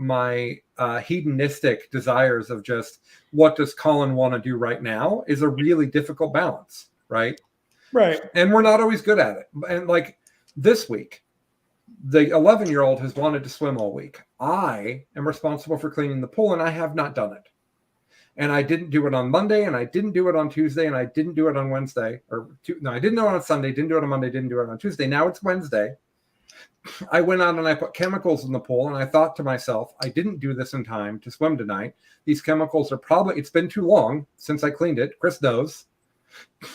hedonistic desires of just what does Colin want to do right now is a really difficult balance, right? Right. And we're not always good at it. And like this week, the 11-year-old has wanted to swim all week. I am responsible for cleaning the pool, and I have not done it. And I didn't do it on Monday, and I didn't do it on Tuesday, and I didn't do it on Wednesday. I didn't do it on Sunday, didn't do it on Monday, didn't do it on Tuesday. Now it's Wednesday. I went out and I put chemicals in the pool, and I thought to myself, I didn't do this in time to swim tonight. These chemicals are it's been too long since I cleaned it. Chris knows.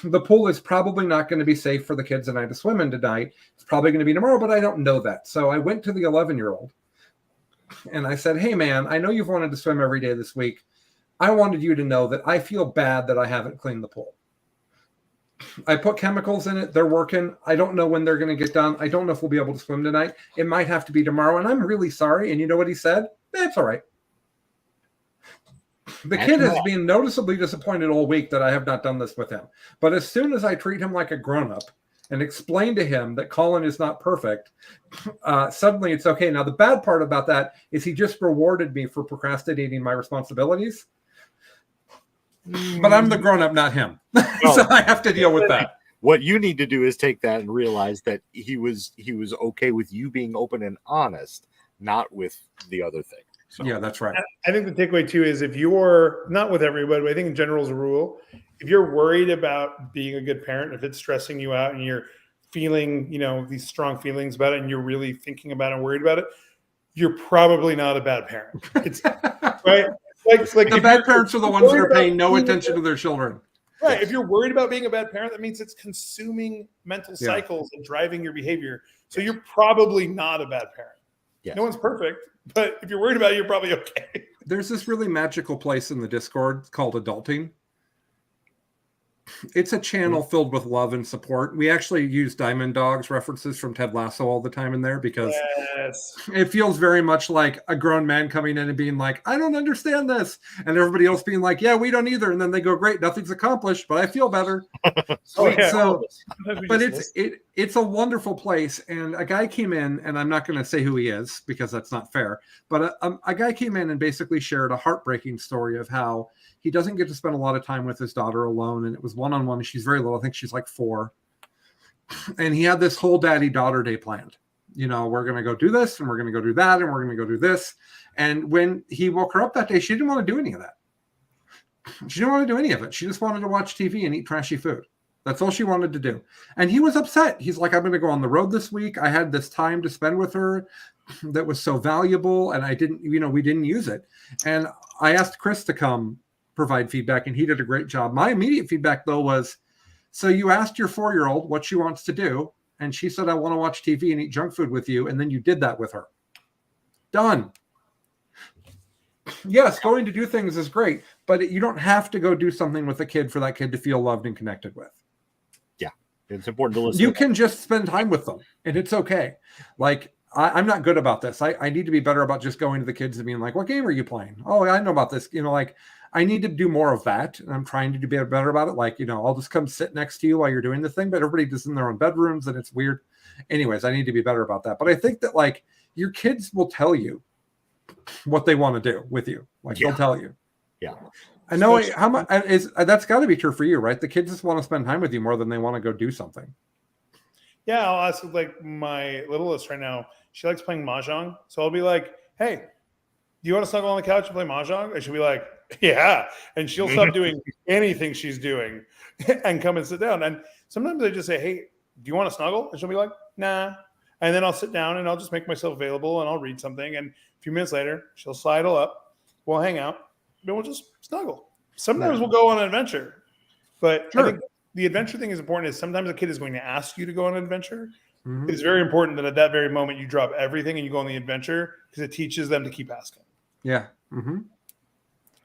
The pool is probably not going to be safe for the kids and I to swim in tonight. It's probably going to be tomorrow, but I don't know that. So I went to the 11-year-old and I said, hey, man, I know you've wanted to swim every day this week. I wanted you to know that I feel bad that I haven't cleaned the pool. I put chemicals in it. They're working. I don't know when they're going to get done. I don't know if we'll be able to swim tonight. It might have to be tomorrow. And I'm really sorry. And you know what he said? That's all right. The kid has been noticeably disappointed all week that I have not done this with him. But as soon as I treat him like a grown-up and explain to him that Colin is not perfect, suddenly it's okay. Now, the bad part about that is he just rewarded me for procrastinating my responsibilities. But I'm the grown-up, not him. So I have to deal with that. What you need to do is take that and realize that he was okay with you being open and honest, not with the other thing. So. Yeah, that's right. I think the takeaway too is if you're not with everybody, but I think in general as a rule, if you're worried about being a good parent, if it's stressing you out and you're feeling, these strong feelings about it and you're really thinking about it and worried about it, you're probably not a bad parent. It's right. Like the bad parents are the ones that are paying no attention to their children. Right. If you're worried about being a bad parent, that means it's consuming mental cycles and driving your behavior. So you're probably not a bad parent. Yeah. No one's perfect, but if you're worried about it, you're probably okay. There's this really magical place in the Discord called Adulting. It's a channel filled with love and support. We actually use Diamond Dogs references from Ted Lasso all the time in there because it feels very much like a grown man coming in and being like, I don't understand this. And everybody else being like, yeah, we don't either. And then they go, great, nothing's accomplished, but I feel better. So, but it's a wonderful place. And a guy came in, and I'm not going to say who he is because that's not fair. But a guy came in and basically shared a heartbreaking story of how he doesn't get to spend a lot of time with his daughter alone. And it was one-on-one. She's very little. I think she's like 4. And he had this whole daddy-daughter day planned. We're going to go do this, and we're going to go do that, and we're going to go do this. And when he woke her up that day, she didn't want to do any of that. She didn't want to do any of it. She just wanted to watch TV and eat trashy food. That's all she wanted to do. And he was upset. He's like, I'm going to go on the road this week. I had this time to spend with her that was so valuable, and I didn't, we didn't use it. And I asked Chris to come provide feedback, and he did a great job. My immediate feedback, though, was, so you asked your 4-year-old what she wants to do, and she said, I want to watch TV and eat junk food with you, and then you did that with her. Done. Yes, going to do things is great, but you don't have to go do something with a kid for that kid to feel loved and connected with. Yeah, it's important to listen. You can just spend time with them, and it's okay. Like, I'm not good about this. I need to be better about just going to the kids and being like, what game are you playing? Oh, I know about this. I need to do more of that. And I'm trying to do better about it. Like, I'll just come sit next to you while you're doing the thing, but everybody just in their own bedrooms and it's weird. Anyways, I need to be better about that. But I think that like your kids will tell you what they want to do with you. Like they'll tell you. Yeah. I know how much that's got to be true for you, right? The kids just want to spend time with you more than they want to go do something. Yeah, I'll ask like my littlest right now. She likes playing mahjong, so I'll be like, "Hey, do you want to snuggle on the couch and play mahjong?" And she'll be like, "Yeah," and she'll stop doing anything she's doing and come and sit down. And sometimes I just say, "Hey, do you want to snuggle?" And she'll be like, "Nah." And then I'll sit down and I'll just make myself available and I'll read something. And a few minutes later, she'll sidle up, we'll hang out, then we'll just snuggle. Sometimes we'll go on an adventure, but I think the adventure thing is important. Is sometimes a kid is going to ask you to go on an adventure. Mhm. It's very important that at that very moment you drop everything and you go on the adventure because it teaches them to keep asking. Yeah. Mm-hmm.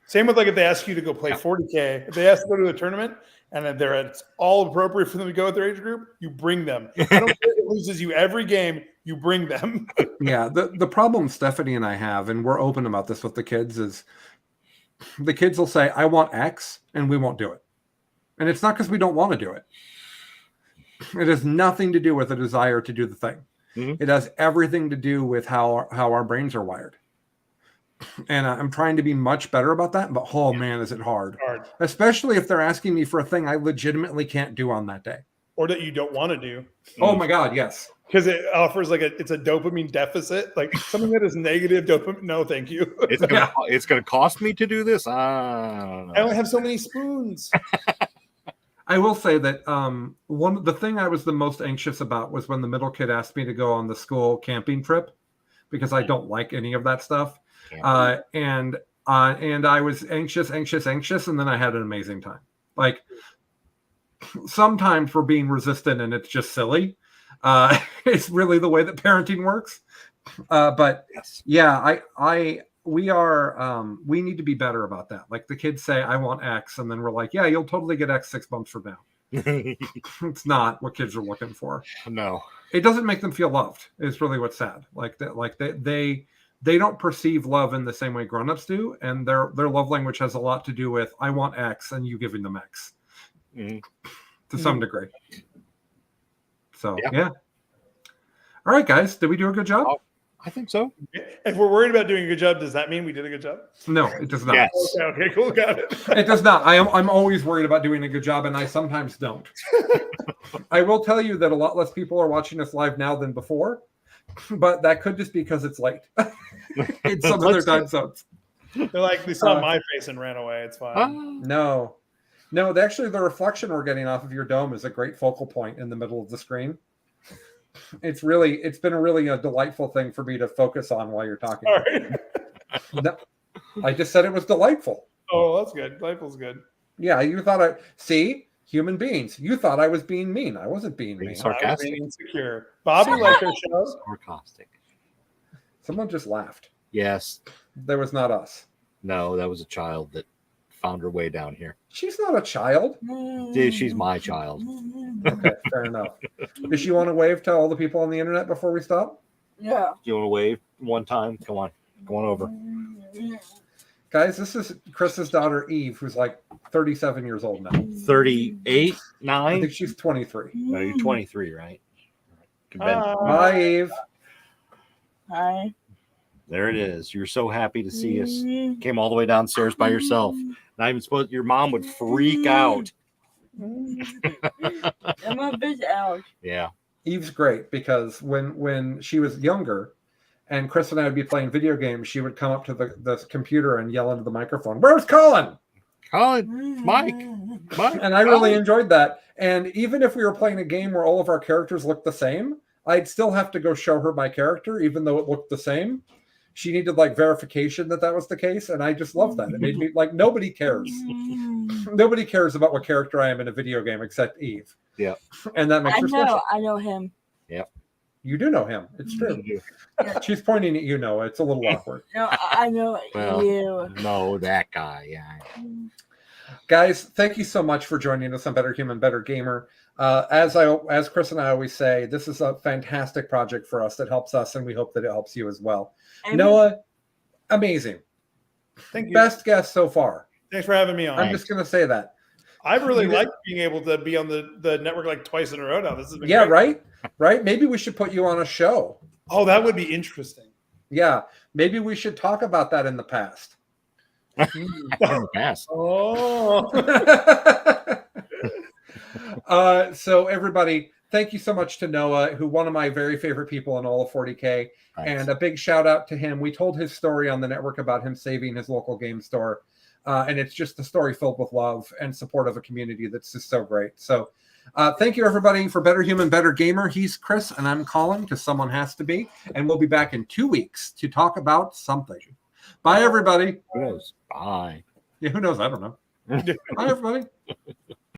Same with like if they ask you to go play 40K, if they ask to go to a tournament and it's all appropriate for them to go with their age group, you bring them. I don't care if it loses you every game, you bring them. Yeah. The problem Stephanie and I have, and we're open about this with the kids, is the kids will say, I want X, and we won't do it. And it's not because we don't want to do it. It has nothing to do with a desire to do the thing. Mhm. It has everything to do with how our brains are wired. And I'm trying to be much better about that. But, oh, man, is it hard. Especially if they're asking me for a thing I legitimately can't do on that day. Or that you don't want to do. Oh, my God, yes. Because it offers it's a dopamine deficit, like something that is negative dopamine. No, thank you. It's gonna cost me to do this. I don't know. I only have so many spoons. I will say that the thing I was the most anxious about was when the middle kid asked me to go on the school camping trip because I don't like any of that stuff. And I was anxious, and then I had an amazing time. Like sometimes we're being resistant and it's just silly. It's really the way that parenting works. But yeah, we need to be better about that. Like the kids say, I want X. And then we're like, yeah, you'll totally get X 6 months from now. It's not what kids are looking for. No, it doesn't make them feel loved. It's really what's sad. Like that, like they don't perceive love in the same way grown-ups do. And their love language has a lot to do with, I want X and you giving them X to some degree. So, yeah. All right, guys. Did we do a good job? I think so. If we're worried about doing a good job, does that mean we did a good job? No, it does not. Yes. Okay, cool. Got it. It does not. I'm always worried about doing a good job, and I sometimes don't. I will tell you that a lot less people are watching us live now than before, but that could just be because it's late in some other time zones. They're like, they saw my face and ran away. It's fine. No, actually, the reflection we're getting off of your dome is a great focal point in the middle of the screen. It's been a really delightful thing for me to focus on while you're talking. Sorry. No, I just said it was delightful. Oh, that's good. Delightful's good. Yeah, you thought human beings. You thought I was being mean. I wasn't being mean. Sarcastic. I was being insecure. Bobby liked our show. Sarcastic. Someone just laughed. Yes. That was not us. No, that was a child that found her way down here. She's not a child. She's my child. Okay, fair enough. Does she want to wave to all the people on the internet before we stop? Yeah. Do you want to wave one time? Come on over. Guys, this is Chris's daughter, Eve, who's like 37 years old now. 38, I 9? think she's 23. No, you're 23, right? Hi, Eve. Hi. There it is. You're so happy to see us. Came all the way downstairs by yourself. Not even supposed. Your mom would freak out. I'm a bit out. Yeah. Eve's great because when she was younger and Chris and I would be playing video games, she would come up to the computer and yell into the microphone, "Where's Colin?" Colin, Mike. And I really enjoyed that. And even if we were playing a game where all of our characters looked the same, I'd still have to go show her my character, even though it looked the same. She needed verification that was the case. And I just love that. It made me nobody cares. Nobody cares about what character I am in a video game except Eve. Yeah. And that makes her special. I know him. Yep. You do know him. It's true. She's pointing at you, Noah. It's a little awkward. No, I know you. No, that guy. Yeah. Guys, thank you so much for joining us on Better Human, Better Gamer. As Chris and I always say, this is a fantastic project for us that helps us, and we hope that it helps you as well. And Noah, amazing. Thank you. Best guest so far. Thanks for having me on. I'm just going to say that. I really like being able to be on the network twice in a row now. This has been great. Right? Maybe we should put you on a show. Oh, that would be interesting. Yeah. Maybe we should talk about that in the past. Oh. So everybody, thank you so much to Noah, who one of my very favorite people in all of 40K. Thanks. And a big shout out to him. We told his story on the network about him saving his local game store. And it's just a story filled with love and support of a community that's just so great. So thank you, everybody, for Better Human, Better Gamer. He's Chris, and I'm Colin, because someone has to be. And we'll be back in 2 weeks to talk about something. Bye, everybody. Who knows? Bye. Yeah, who knows? I don't know. Bye, everybody.